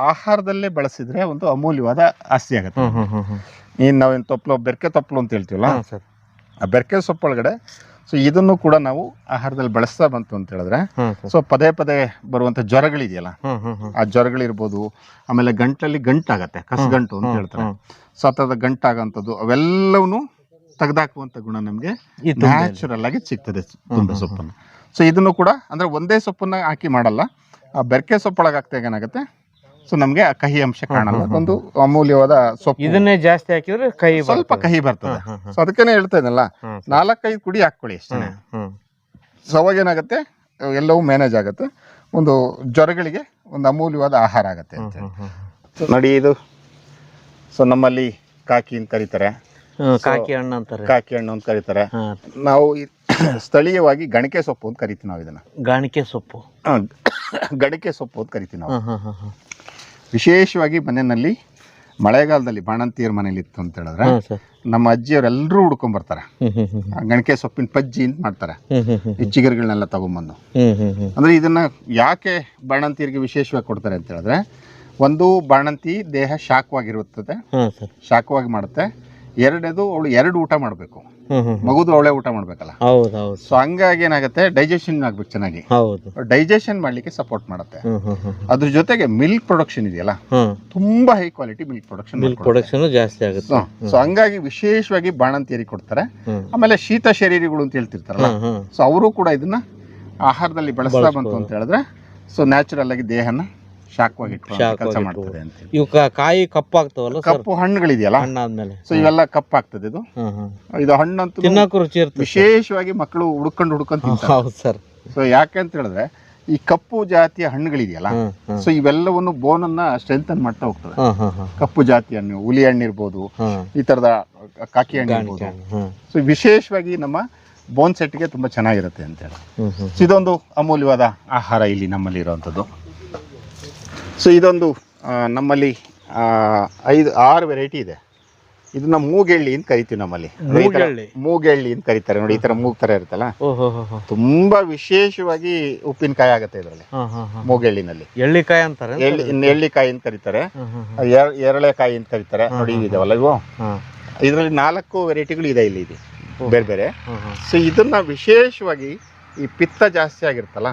ಆಹಾರದಲ್ಲೇ ಬಳಸಿದ್ರೆ ಒಂದು ಅಮೂಲ್ಯವಾದ ಆಸ್ತಿ ಆಗುತ್ತೆ. ಇನ್ನು ನಾವೇನು ತೊಪ್ಲು, ಬೆರ್ಕೆ ತೊಪ್ಲು ಅಂತ ಹೇಳ್ತೀವಲ್ಲ, ಆ ಬೆರ್ಕೆ ಸೊಪ್ಪೊಳಗಡೆ ಸೊ ಇದನ್ನು ಕೂಡ ನಾವು ಆಹಾರದಲ್ಲಿ ಬಳಸ್ತಾ ಬಂತು ಅಂತ ಹೇಳಿದ್ರೆ ಸೊ ಪದೇ ಪದೇ ಬರುವಂತ ಜ್ವರಗಳಿದೆಯಲ್ಲ, ಆ ಜ್ವರಗಳಿರ್ಬೋದು, ಆಮೇಲೆ ಗಂಟಲಲ್ಲಿ ಗಂಟಾಗತ್ತೆ, ಕಸಗಂಟು ಅಂತ ಹೇಳ್ತಾರೆ. ಸೊ ಆ ಥರದ ಗಂಟಾಗಂಥದ್ದು ಅವೆಲ್ಲವೂ ತೆಗೆದಾಕುವಂಥ ಗುಣ ನಮಗೆ ನ್ಯಾಚುರಲ್ ಆಗಿ ಸಿಗ್ತದೆ ತುಂಬೆ ಸೊಪ್ಪನ್ನು. ಸೊ ಇದನ್ನು ಕೂಡ ಅಂದ್ರೆ ಒಂದೇ ಸೊಪ್ಪನ್ನ ಹಾಕಿ ಮಾಡಲ್ಲ, ಆ ಬೆರ್ಕೆ ಸೊಪ್ಪೊಳಗೆ ಹಾಕ್ತಾಗ ಏನಾಗುತ್ತೆ, ಸೊ ನಮಗೆ ಆ ಕಹಿ ಅಂಶ ಕಾಣಲ್ಲ. ಒಂದು ಅಮೂಲ್ಯವಾದ ಸೊಪ್ಪು. ಇದನ್ನೇ ಜಾಸ್ತಿ ಹಾಕಿದ್ರೆ ಕಹಿ, ಸ್ವಲ್ಪ ಕಹಿ ಬರ್ತದೆ. ಸೊ ಅದಕ್ಕೇನೆ ಹೇಳ್ತಾ ಇದ್ದಲ್ಲ, 4-5 ಕುಡಿ ಹಾಕೊಳ್ಳಿ ಅಷ್ಟೇ. ಸೊ ಅವಾಗ ಏನಾಗುತ್ತೆ, ಎಲ್ಲವೂ ಮ್ಯಾನೇಜ್ ಆಗುತ್ತೆ, ಒಂದು ಜ್ವರಗಳಿಗೆ ಒಂದು ಅಮೂಲ್ಯವಾದ ಆಹಾರ ಆಗುತ್ತೆ ಅಂತ ನೋಡಿ. ಇದು ಸೊ ನಮ್ಮಲ್ಲಿ ಕಾಕಿ ಅಂತ ಕರೀತಾರೆ, ಕಾಕಿ ಹಣ್ಣು ಅಂತಾರೆ, ಕಾಕಿ ಹಣ್ಣು ಅಂತ ಕರೀತಾರೆ. ನಾವು ಸ್ಥಳೀಯವಾಗಿ ಗಣಿಕೆ ಸೊಪ್ಪು ಅಂತ ಕರಿತೀವಿ ನಾವು ಇದನ್ನ. ಗಾಣಿಕೆ ಸೊಪ್ಪು, ಗಣಿಕೆ ಸೊಪ್ಪು ಅಂತ ಕರಿತೀವಿ ನಾವು. ವಿಶೇಷವಾಗಿ ಮನೆಯಲ್ಲಿ ಮಳೆಗಾಲದಲ್ಲಿ ಬಾಣಂತಿಯರ ಮನೇಲಿ ಇತ್ತು ಅಂತ ಹೇಳಿದ್ರೆ ನಮ್ಮ ಅಜ್ಜಿಯವರೆಲ್ಲರೂ ಹುಡ್ಕೊಂಡ್ ಬರ್ತಾರೆ, ಗಣಿಕೆ ಸೊಪ್ಪಿನ ಪಜ್ಜಿ ಅಂತ ಮಾಡ್ತಾರೆ, ಈ ಚಿಗುರುಗಳನ್ನೆಲ್ಲ ತಗೊಂಡ್ಬಂದು. ಅಂದ್ರೆ ಇದನ್ನ ಯಾಕೆ ಬಾಣಂತಿಯರಿಗೆ ವಿಶೇಷವಾಗಿ ಕೊಡ್ತಾರೆ ಅಂತ ಹೇಳಿದ್ರೆ, ಒಂದು ಬಾಣಂತಿ ದೇಹ ಶಾಖವಾಗಿರುತ್ತದೆ, ಶಾಖವಾಗಿ ಮಾಡುತ್ತೆ. ಎರಡನೇದು ಅವಳು 2 ಊಟ ಮಾಡಬೇಕು, ಮಗುದು ಅವಳೇ ಊಟ ಮಾಡ್ಬೇಕಲ್ಲ. ಸೊ ಹಂಗಾಗಿ ಏನಾಗುತ್ತೆ, ಡೈಜೆಷನ್ ಆಗ್ಬೇಕು ಚೆನ್ನಾಗಿ, ಡೈಜೆಷನ್ ಮಾಡ್ಲಿಕ್ಕೆ ಸಪೋರ್ಟ್ ಮಾಡುತ್ತೆ. ಅದ್ರ ಜೊತೆಗೆ ಮಿಲ್ಕ್ ಪ್ರೊಡಕ್ಷನ್ ಇದೆಯಲ್ಲ, ತುಂಬಾ ಹೈ ಕ್ವಾಲಿಟಿ ಮಿಲ್ಕ್ ಪ್ರೊಡಕ್ಷನ್ ಜಾಸ್ತಿ ಆಗುತ್ತೆ. ಸೊ ಹಂಗಾಗಿ ವಿಶೇಷವಾಗಿ ಬಾಣಂತಿಯರಿಗೆ ಕೊಡ್ತಾರೆ. ಆಮೇಲೆ ಶೀತ ಶರೀರಿಗಳು ಅಂತ ಹೇಳ್ತಿರ್ತಾರಲ್ಲ, ಸೊ ಅವರು ಕೂಡ ಇದನ್ನ ಆಹಾರದಲ್ಲಿ ಬಳಸ್ತಾ ಬಂತು ಅಂತ ಹೇಳಿದ್ರೆ ಸೊ ನ್ಯಾಚುರಲ್ ಆಗಿ ದೇಹನ ಶಾಖವಾಗಿ ಕೆಲಸ ಮಾಡ್ತದೆ ಅಂತ. ಇವು ಕಾಯಿ ಕಪ್ಪಾಗ್ತಾವಲ್ಲ, ಕಪ್ಪು ಹಣ್ಣುಗಳಿದೆಯಲ್ಲ, ಸೊ ಇವೆಲ್ಲ ಕಪ್ಪಾಗ್ತದೆ. ಇದು ಹಣ್ಣಂತೂ ತಿನ್ನಕ್ಕೂ ರುಚಿ ಇರ್ತದೆ. ವಿಶೇಷವಾಗಿ ಮಕ್ಕಳು ಹುಡ್ಕೊಂಡು ತಿಂತಾರೆ. ಸೊ ಯಾಕೆ ಅಂತ ಹೇಳಿದ್ರೆ ಈ ಕಪ್ಪು ಜಾತಿಯ ಹಣ್ಣುಗಳಿದೆಯಲ್ಲ, ಸೊ ಇವೆಲ್ಲವನ್ನು ಬೋನನ್ನ ಸ್ಟ್ರೆಂಥನ್ ಮಾಡ್ತಾ ಹೋಗ್ತದೆ. ಕಪ್ಪು ಜಾತಿ ಹಣ್ಣು, ಹುಲಿ ಹಣ್ಣು ಇರ್ಬೋದು, ಈ ತರದ ಕಾಕಿ ಹಣ್ಣು ಇರ್ಬೋದು. ಸೊ ವಿಶೇಷವಾಗಿ ನಮ್ಮ ಬೋನ್ ಸೆಟ್ಗೆ ತುಂಬಾ ಚೆನ್ನಾಗಿರುತ್ತೆ ಅಂತ ಹೇಳಿ. ಸೊ ಇದೊಂದು ಅಮೂಲ್ಯವಾದ ಆಹಾರ ಇಲ್ಲಿ ನಮ್ಮಲ್ಲಿ ಇರುವಂಥದ್ದು. ಸೊ ಇದೊಂದು ನಮ್ಮಲ್ಲಿ 5-6 ವೆರೈಟಿ ಇದೆ. ಇದನ್ನ ಮೂಗೆಳ್ಳಿ ಅಂತ ಕರಿತೀವಿ ನಮ್ಮಲ್ಲಿ. ಮೂಗೆಳ್ಳಿ ಅಂತ ಕರೀತಾರೆ ನೋಡಿ, ಈ ತರ ಮೂಗ್ ತರ ಇರುತ್ತಲ್ಲ, ತುಂಬಾ ವಿಶೇಷವಾಗಿ ಉಪ್ಪಿನಕಾಯಿ ಆಗುತ್ತೆ ಇದರಲ್ಲಿ. ಮೂಗೆಳ್ಳಿನಲ್ಲಿ ಎಳ್ಳಿಕಾಯಿ ಅಂತಾರೆ, ಎಳ್ಳಿಕಾಯಿ ಅಂತ ಕರೀತಾರೆ, ಎರಳೆಕಾಯಿ ಅಂತ ಕರೀತಾರೆ ನೋಡಿ. ಇದಾವಲ್ಲ ಇವು, ಇದರಲ್ಲಿ 4 ವೆರೈಟಿಗಳು ಇದೆ ಇಲ್ಲಿ, ಇದೆ ಬೇರೆ ಬೇರೆ. ಸೊ ಇದನ್ನ ವಿಶೇಷವಾಗಿ ಈ ಪಿತ್ತ ಜಾಸ್ತಿ ಆಗಿರುತ್ತಲ್ಲ,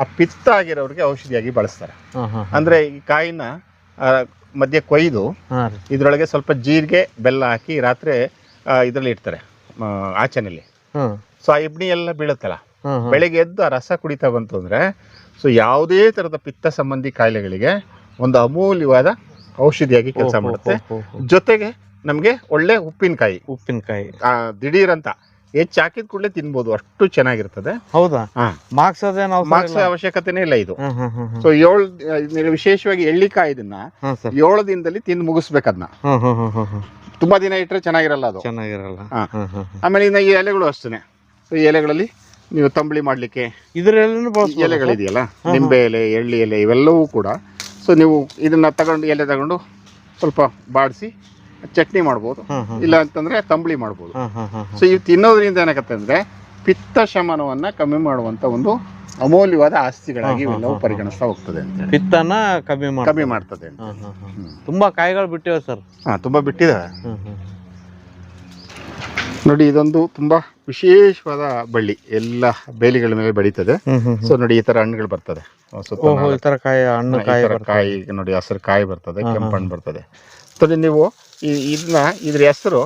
ಆ ಪಿತ್ತ ಆಗಿರೋರಿಗೆ ಔಷಧಿಯಾಗಿ ಬಳಸ್ತಾರೆ. ಅಂದ್ರೆ ಈ ಕಾಯಿನ ಮಧ್ಯೆ ಕೊಯ್ದು ಇದ್ರೊಳಗೆ ಸ್ವಲ್ಪ ಜೀರಿಗೆ ಬೆಲ್ಲ ಹಾಕಿ ರಾತ್ರಿ ಇದ್ರಲ್ಲಿ ಇಡ್ತಾರೆ ಆಚೆನಲ್ಲಿ. ಸೊ ಆ ಇಬ್ನಿ ಎಲ್ಲ ಬೀಳುತ್ತಲ್ಲ, ಬೆಳಿಗ್ಗೆ ಎದ್ದು ಆ ರಸ ಕುಡಿತಾ ಬಂತು ಅಂದ್ರೆ ಸೊ ಯಾವುದೇ ತರದ ಪಿತ್ತ ಸಂಬಂಧಿ ಕಾಯಿಲೆಗಳಿಗೆ ಒಂದು ಅಮೂಲ್ಯವಾದ ಔಷಧಿಯಾಗಿ ಕೆಲಸ ಮಾಡುತ್ತೆ. ಜೊತೆಗೆ ನಮ್ಗೆ ಒಳ್ಳೆ ಉಪ್ಪಿನಕಾಯಿ ದಿಢೀರಂತ ಹೆಚ್ಚು ಹಾಕಿದ ಕೂಡಲೇ ತಿನ್ಬೋದು, ಅಷ್ಟು ಚೆನ್ನಾಗಿರ್ತದೆ. ಹೌದಾ? ಮಾರ್ಕ್ಸ್ ಅವಶ್ಯಕತೆನೇ ಇಲ್ಲ ಇದು. ಸೊ 7 ವಿಶೇಷವಾಗಿ ಎಳ್ಳಿಕಾಯಿ ಇದನ್ನ 7 ದಿನದಲ್ಲಿ ತಿಂದು ಮುಗಿಸ್ಬೇಕದ್ನ. ತುಂಬಾ ದಿನ ಇಟ್ಟರೆ ಚೆನ್ನಾಗಿರಲ್ಲ ಅದು. ಆಮೇಲೆ ಇನ್ನು ಈ ಎಲೆಗಳು ಅಷ್ಟೇ. ಸೊ ಈ ಎಲೆಗಳಲ್ಲಿ ನೀವು ತಂಬಳಿ ಮಾಡ್ಲಿಕ್ಕೆ ಎಲೆಗಳಿದೆಯಲ್ಲ, ನಿಂಬೆ ಎಲೆ, ಎಳ್ಳಿ ಎಲೆ, ಇವೆಲ್ಲವೂ ಕೂಡ. ಸೊ ನೀವು ಇದನ್ನ ತಗೊಂಡು ಎಲೆ ತಗೊಂಡು ಸ್ವಲ್ಪ ಬಾಡಿಸಿ ಚಟ್ನಿ ಮಾಡ್ಬೋದು, ಇಲ್ಲ ಅಂತಂದ್ರೆ ತಂಬಳಿ ಮಾಡ್ಬೋದು. ಸೊ ಇವು ತಿನ್ನೋದ್ರಿಂದ ಏನಾಗತ್ತೆ ಅಂದ್ರೆ ಪಿತ್ತ ಶಮನವನ್ನ ಕಮ್ಮಿ ಮಾಡುವಂತ ಒಂದು ಅಮೂಲ್ಯವಾದ ಆಸ್ತಿಗಳಾಗಿ ಇವೆಲ್ಲವೂ ಪರಿಗಣಿಸ್ತಾ ಹೋಗ್ತದೆ ಅಂತ. ಪಿತ್ತನ ಕಮ್ಮಿ ಮಾಡ್ತದೆ. ತುಂಬಾ ಕಾಯಿಗಳು ಬಿಟ್ಟಿವೆ ಸರ್. ತುಂಬಾ ಬಿಟ್ಟಿದೆ. ನೋಡಿ ಇದೊಂದು ತುಂಬಾ ವಿಶೇಷವಾದ ಬಳ್ಳಿ, ಎಲ್ಲ ಬೇಲಿಗಳ ಮೇಲೆ ಬೆಳೀತದೆ. ಸೊ ನೋಡಿ ಈ ತರ ಹಣ್ಣುಗಳು ಬರ್ತದೆ, ಈ ತರ ಕಾಯಿ ಹಣ್ಣು ಕಾಯಿ ನೋಡಿ, ಹಸಿರು ಕಾಯಿ ಬರ್ತದೆ, ಕೆಂಪು ಹಣ್ಣು ಬರ್ತದೆ. ನೋಡಿ ನೀವು ಇದ್ರ ಹೆಸರು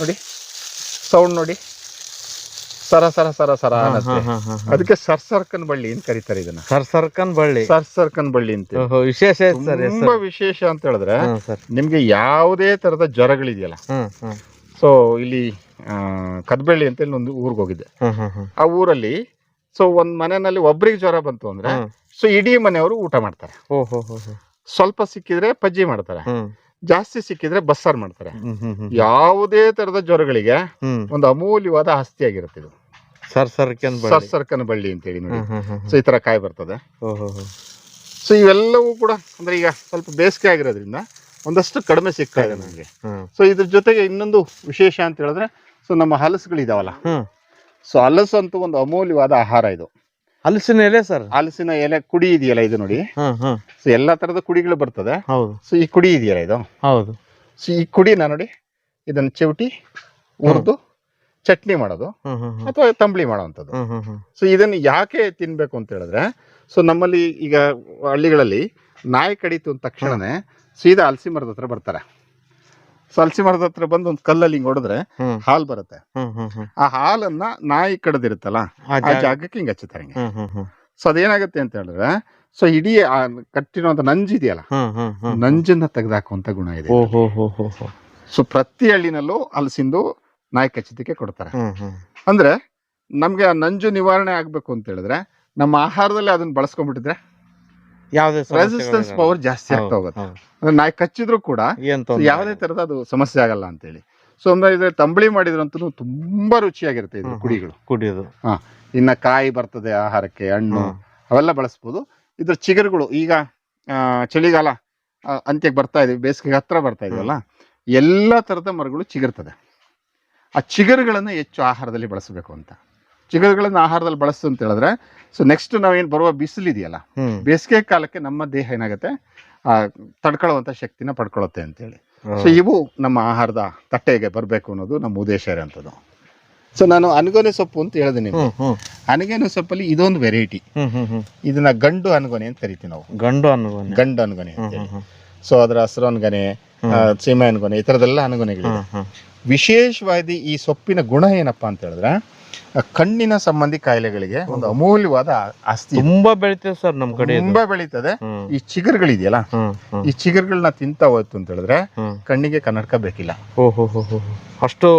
ನೋಡಿ, ಸೌಂಡ್ ನೋಡಿ, ಸರ ಸರ ಸರ ಸರ ಅನ್ನತ್ತೆ. ಅದಕ್ಕೆ ಸರ್ಸರ್ಕನ್ ಬಳ್ಳಿ ಅಂತ ಕರೀತಾರೆ ಇದನ್ನ. ಸರ್ಸರ್ಕನ್ ಬಳ್ಳಿ, ಸರ್ಸರ್ಕನ್ ಬಳ್ಳಿ ಅಂತ ವಿಶೇಷ, ತುಂಬಾ ವಿಶೇಷ ಅಂತ ಹೇಳಿದ್ರೆ ನಿಮ್ಗೆ ಯಾವುದೇ ತರದ ಜ್ವರಗಳಿದೆಯಲ್ಲ. ಸೊ ಇಲ್ಲಿ ಕದ್ಬಳ್ಳಿ ಅಂತ ಒಂದು ಊರಿಗೆ ಹೋಗಿದ್ದೆ. ಆ ಊರಲ್ಲಿ ಸೊ ಒಂದ್ ಮನೆಯಲ್ಲಿ ಒಬ್ರಿಗೆ ಜ್ವರ ಬಂತು ಅಂದ್ರೆ ಸೊ ಇಡೀ ಮನೆಯವರು ಊಟ ಮಾಡ್ತಾರೆ. ಸ್ವಲ್ಪ ಸಿಕ್ಕಿದ್ರೆ ಪಜ್ಜಿ ಮಾಡ್ತಾರೆ, ಜಾಸ್ತಿ ಸಿಕ್ಕಿದ್ರೆ ಬಸ್ಸಾರ್ ಮಾಡ್ತಾರೆ. ಯಾವುದೇ ತರದ ಜ್ವರಗಳಿಗೆ ಒಂದು ಅಮೂಲ್ಯವಾದ ಆಸ್ತಿ ಆಗಿರುತ್ತೆ ಇದು ಸರ್ಸರ್ಕನ್ ಬಳ್ಳಿ ಅಂತೇಳಿ ನೋಡಿ. ಸೊ ಈ ತರ ಕಾಯಿ ಬರ್ತದೆ. ಸೊ ಇವೆಲ್ಲವೂ ಕೂಡ ಅಂದ್ರೆ ಈಗ ಸ್ವಲ್ಪ ಬೇಸಿಗೆ ಆಗಿರೋದ್ರಿಂದ ಒಂದಷ್ಟು ಕಡಿಮೆ ಸಿಗ್ತಾ ಇದೆ ನಮಗೆ. ಸೊ ಇದ್ರ ಜೊತೆಗೆ ಇನ್ನೊಂದು ವಿಶೇಷ ಅಂತ ಹೇಳಿದ್ರೆ ಸೊ ನಮ್ಮ ಹಲಸುಗಳಿದಾವಲ್ಲ, ಸೊ ಹಲಸು ಅಂತೂ ಒಂದು ಅಮೂಲ್ಯವಾದ ಆಹಾರ ಇದು. ಹಲಸಿನ ಎಲೆ ಸರ್, ಹಲಸಿನ ಎಲೆ ಕುಡಿ ಇದೆಯಲ್ಲ ಇದು ನೋಡಿ. ಸೊ ಎಲ್ಲಾ ತರದ ಕುಡಿಗಳು ಬರ್ತದೆ. ಸೊ ಈ ಕುಡಿ ಇದೆಯಲ್ಲ ಇದು, ಹೌದು. ಸೊ ಈ ಕುಡಿನ ನೋಡಿ, ಇದನ್ನ ಚಿವುಟಿ ಹುರಿದು ಚಟ್ನಿ ಮಾಡೋದು ಅಥವಾ ತಂಬಳಿ ಮಾಡೋವಂಥದ್ದು. ಸೊ ಇದನ್ನ ಯಾಕೆ ತಿನ್ಬೇಕು ಅಂತ ಹೇಳಿದ್ರೆ, ಸೊ ನಮ್ಮಲ್ಲಿ ಈಗ ಹಳ್ಳಿಗಳಲ್ಲಿ ನಾಯಿ ಕಡಿತು ಅಂದ ತಕ್ಷಣನೇ ಸೀದಾ ಹಲಸಿ ಮರದ ಹತ್ರ ಬರ್ತಾರೆ. ಸೊ ಹಲಸಿ ಮರದ ಹತ್ರ ಬಂದು ಒಂದು ಕಲ್ಲಲ್ಲಿ ಹಿಂಗ್ ಹೊಡೆದ್ರೆ ಹಾಲು ಬರುತ್ತೆ. ಆ ಹಾಲನ್ನ ನಾಯಿ ಕಡದಿರುತ್ತಲ್ಲ ಆ ಜಾಗಕ್ಕೆ ಹಿಂಗ್ ಹಚ್ಚುತ್ತಾರೆ ಹಿಂಗೆ. ಸೊ ಅದೇನಾಗುತ್ತೆ ಅಂತ ಹೇಳಿದ್ರೆ, ಸೊ ಇಡೀ ಕಟ್ಟಿರುವಂತ ನಂಜು ಇದೆಯಲ್ಲ, ನಂಜನ್ನ ತೆಗೆದಾಕುವಂತ ಗುಣ ಇದೆ. ಸೊ ಪ್ರತಿ ಹಳ್ಳಿನಲ್ಲೂ ಹಲಸಿಂದು ನಾಯಿ ಕಚ್ಚಿದ್ದಕ್ಕೆ ಕೊಡ್ತಾರೆ. ಅಂದ್ರೆ ನಮ್ಗೆ ಆ ನಂಜು ನಿವಾರಣೆ ಆಗ್ಬೇಕು ಅಂತ ಹೇಳಿದ್ರೆ ನಮ್ಮ ಆಹಾರದಲ್ಲಿ ಅದನ್ನ ಬಳಸ್ಕೊಂಡ್ಬಿಟ್ಟಿದ್ರೆ ರೆಸಿಸ್ಟೆನ್ಸ್ ಪವರ್ ಜಾಸ್ತಿ ಆಗ್ತಾ ಹೋಗುತ್ತೆ. ಅಂದ್ರೆ ನಾಯಿ ಕಚ್ಚಿದ್ರು ಕೂಡ ಯಾವುದೇ ತರದ ಅದು ಸಮಸ್ಯೆ ಆಗಲ್ಲ ಅಂತ ಹೇಳಿ. ಸೊ ಅಂದ್ರೆ ಇದ್ರೆ ತಂಬಳಿ ಮಾಡಿದ್ರಂತೂ ತುಂಬಾ ರುಚಿಯಾಗಿರುತ್ತೆ ಇದು ಕುಡಿಯೋದು. ಇನ್ನ ಕಾಯಿ ಬರ್ತದೆ ಆಹಾರಕ್ಕೆ, ಹಣ್ಣು ಅವೆಲ್ಲ ಬಳಸ್ಬೋದು. ಇದ್ರ ಚಿಗುರುಗಳು ಈಗ ಚಳಿಗಾಲ ಅಂತ್ಯಕ್ಕೆ ಬರ್ತಾ ಇದೀವಿ, ಬೇಸಿಗೆಗೆ ಹತ್ರ ಬರ್ತಾ ಇದೀವಲ್ಲ, ಎಲ್ಲಾ ತರದ ಮರಗಳು ಚಿಗುರ್ತದೆ. ಆ ಚಿಗುರುಗಳನ್ನ ಹೆಚ್ಚು ಆಹಾರದಲ್ಲಿ ಬಳಸಬೇಕು ಅಂತ. ಚಿಗುರುಗಳನ್ನ ಆಹಾರದಲ್ಲಿ ಬಳಸ್ತು ಅಂತ ಹೇಳಿದ್ರೆ ಸೊ ನೆಕ್ಸ್ಟ್ ನಾವೇನ್ ಬರುವ ಬಿಸಿಲು ಇದೆಯಲ್ಲ, ಬೇಸಿಗೆ ಕಾಲಕ್ಕೆ ನಮ್ಮ ದೇಹ ಏನಾಗುತ್ತೆ ತಡ್ಕೊಳ್ಳುವಂತ ಶಕ್ತಿನ ಪಡ್ಕೊಳ್ಳುತ್ತೆ ಅಂತೇಳಿ. ಸೊ ಇವು ನಮ್ಮ ಆಹಾರದ ತಟ್ಟೆಗೆ ಬರಬೇಕು ಅನ್ನೋದು ನಮ್ಮ ಉದ್ದೇಶ ಇರೋಂಥದ್ದು. ಸೊ ನಾನು ಅನಗೊನೆ ಸೊಪ್ಪು ಅಂತ ಹೇಳಿದೆ ನಿಮ್ಗೆ. ಅನಗೊನೆ ಸೊಪ್ಪಲ್ಲಿ ಇದೊಂದು ವೆರೈಟಿ. ಇದನ್ನ ಗಂಡು ಅನಗೊನೆ ಅಂತ ಕರಿತೀವಿ ನಾವು, ಗಂಡು ಅನಗೊನೆ ಅಂತೇಳಿ. ಸೊ ಅದರ ಹಸಿರು ಅನಗೊನೆ, ಸೀಮೆ ಅನಗೊನೆ, ಈ ತರದೆಲ್ಲ ಅನಗೊನೆಗಳಿವೆ. ವಿಶೇಷವಾಗಿ ಈ ಸೊಪ್ಪಿನ ಗುಣ ಏನಪ್ಪಾ ಅಂತ ಹೇಳಿದ್ರೆ, ಕಣ್ಣಿನ ಸಂಬಂಧಿ ಕಾಯಿಲೆಗಳಿಗೆ ಒಂದು ಅಮೂಲ್ಯವಾದ ಆಸ್ತಿ. ತುಂಬಾ ಬೆಳಿತದೆ ಸರ್ ನಮ್ ಕಡೆ, ತುಂಬಾ ಬೆಳೀತದೆ. ಈ ಚಿಗುರುಗಳಿದೆಯಲ್ಲ, ಈ ಚಿಗುರುಗಳನ್ನ ತಿಂತಾ ಹೋಯ್ತು ಅಂತ ಹೇಳಿದ್ರೆ ಕಣ್ಣಿಗೆ ಕನ್ನಡಕ ಬೇಕಿಲ್ಲ. ಅಷ್ಟು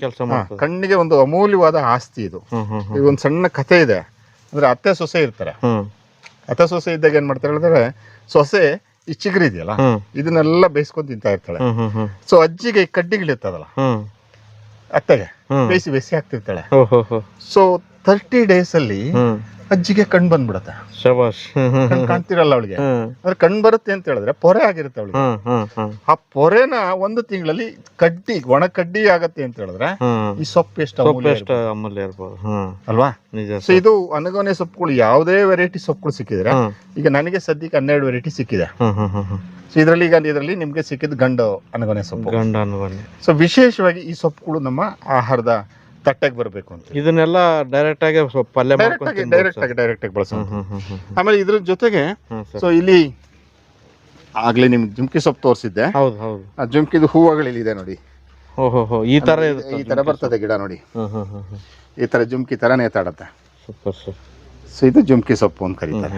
ಕೆಲಸ. ಕಣ್ಣಿಗೆ ಒಂದು ಅಮೂಲ್ಯವಾದ ಆಸ್ತಿ ಇದು. ಒಂದು ಸಣ್ಣ ಕಥೆ ಇದೆ. ಅಂದ್ರೆ ಅತ್ತೆ ಸೊಸೆ ಇರ್ತಾರೆ. ಅತ್ತೆ ಸೊಸೆ ಇದ್ದಾಗ ಏನ್ ಮಾಡ್ತಾರೆ ಹೇಳಿದ್ರೆ, ಸೊಸೆ ಈ ಚಿಗುರು ಇದೆಯಲ್ಲ ಇದನ್ನೆಲ್ಲ ಬೇಯಿಸ್ಕೊಂಡು ತಿಂತಾ ಇರ್ತಾಳೆ. ಸೊ ಅಜ್ಜಿಗೆ ಈ ಕಡ್ಡಿಗಳಿರ್ತದಲ್ಲ, ಅತ್ತೆಗೆ ಬೇಯಿಸಿ ಬೇಯಿಸಿ ಹಾಕ್ತಿರ್ತಾಳೆ. ಸೊ 30 days ಅಲ್ಲಿ ಅಜ್ಜಿಗೆ ಕಣ್ ಬಂದ್ಬಿಡತ್ತೆ. ಕಣ್ ಕಾಣ್ತಿರಲ್ಲ ಅವಳಿಗೆ. ಅಂದ್ರೆ ಕಣ್ ಬರುತ್ತೆ ಅಂತ ಹೇಳಿದ್ರೆ ಪೊರೆ ಆಗಿರುತ್ತೆ ಅವಳಿಗೆ. ಆ ಪೊರೆನ 1 ತಿಂಗಳಲ್ಲಿ ಒಣ ಕಡ್ಡಿ ಆಗತ್ತೆ ಅಂತ ಹೇಳಿದ್ರೆ ಈ ಸೊಪ್ಪು ಎಷ್ಟು ಅಮೂಲ್ಯ ಇರ್ಬೋದು ಅಲ್ವಾ. ಸೊ ಇದು ಅನಗೊನೆ ಸೊಪ್ಪುಗಳು ಯಾವುದೇ ವೆರೈಟಿ ಸೊಪ್ಪುಗಳು ಸಿಕ್ಕಿದ್ರೆ, ಈಗ ನನಗೆ ಸದ್ಯಕ್ಕೆ 12 ವೆರೈಟಿ ಸಿಕ್ಕಿದೆ. ಸೊ ಇದರಲ್ಲಿ ನಿಮ್ಗೆ ಸಿಕ್ಕಿದ್ ಗಂಡು ಅನಗೊನೆ ಸೊಪ್ಪು. ಸೊ ವಿಶೇಷವಾಗಿ ಈ ಸೊಪ್ಪುಗಳು ನಮ್ಮ ಆಹಾರದ ತಟ್ಟೆಗೆ ಬರಬೇಕು ಅಂತ ಇದನ್ನೆಲ್ಲ ಡೈರೆಕ್ಟ್ ಆಗಿ ಪಲ್ಯ ಡೈರೆಕ್ಟ್ ಆಗಿ ಬಳಸೋದು. ಆಮೇಲೆ ಇದ್ರ ಜೊತೆಗೆ ಸೊ ಇಲ್ಲಿ ಆಗ್ಲೇ ನಿಮ್ಗೆ ಜುಮ್ಕಿ ಸೊಪ್ಪು ತೋರಿಸಿದ್ದೆ. ಆ ಜುಮ್ಕಿದು ಹೂವುಗಳಿದೆ ನೋಡಿ. ಈ ತರ ಬರ್ತದೆ ಗಿಡ ನೋಡಿ, ಈ ತರ ಜುಮ್ಕಿ ತರ ನೇತಾಡತ್ತೆ. ಸೊ ಇದು ಜುಮ್ಕಿ ಸೊಪ್ಪು ಅಂತ ಕರೀತಾರೆ.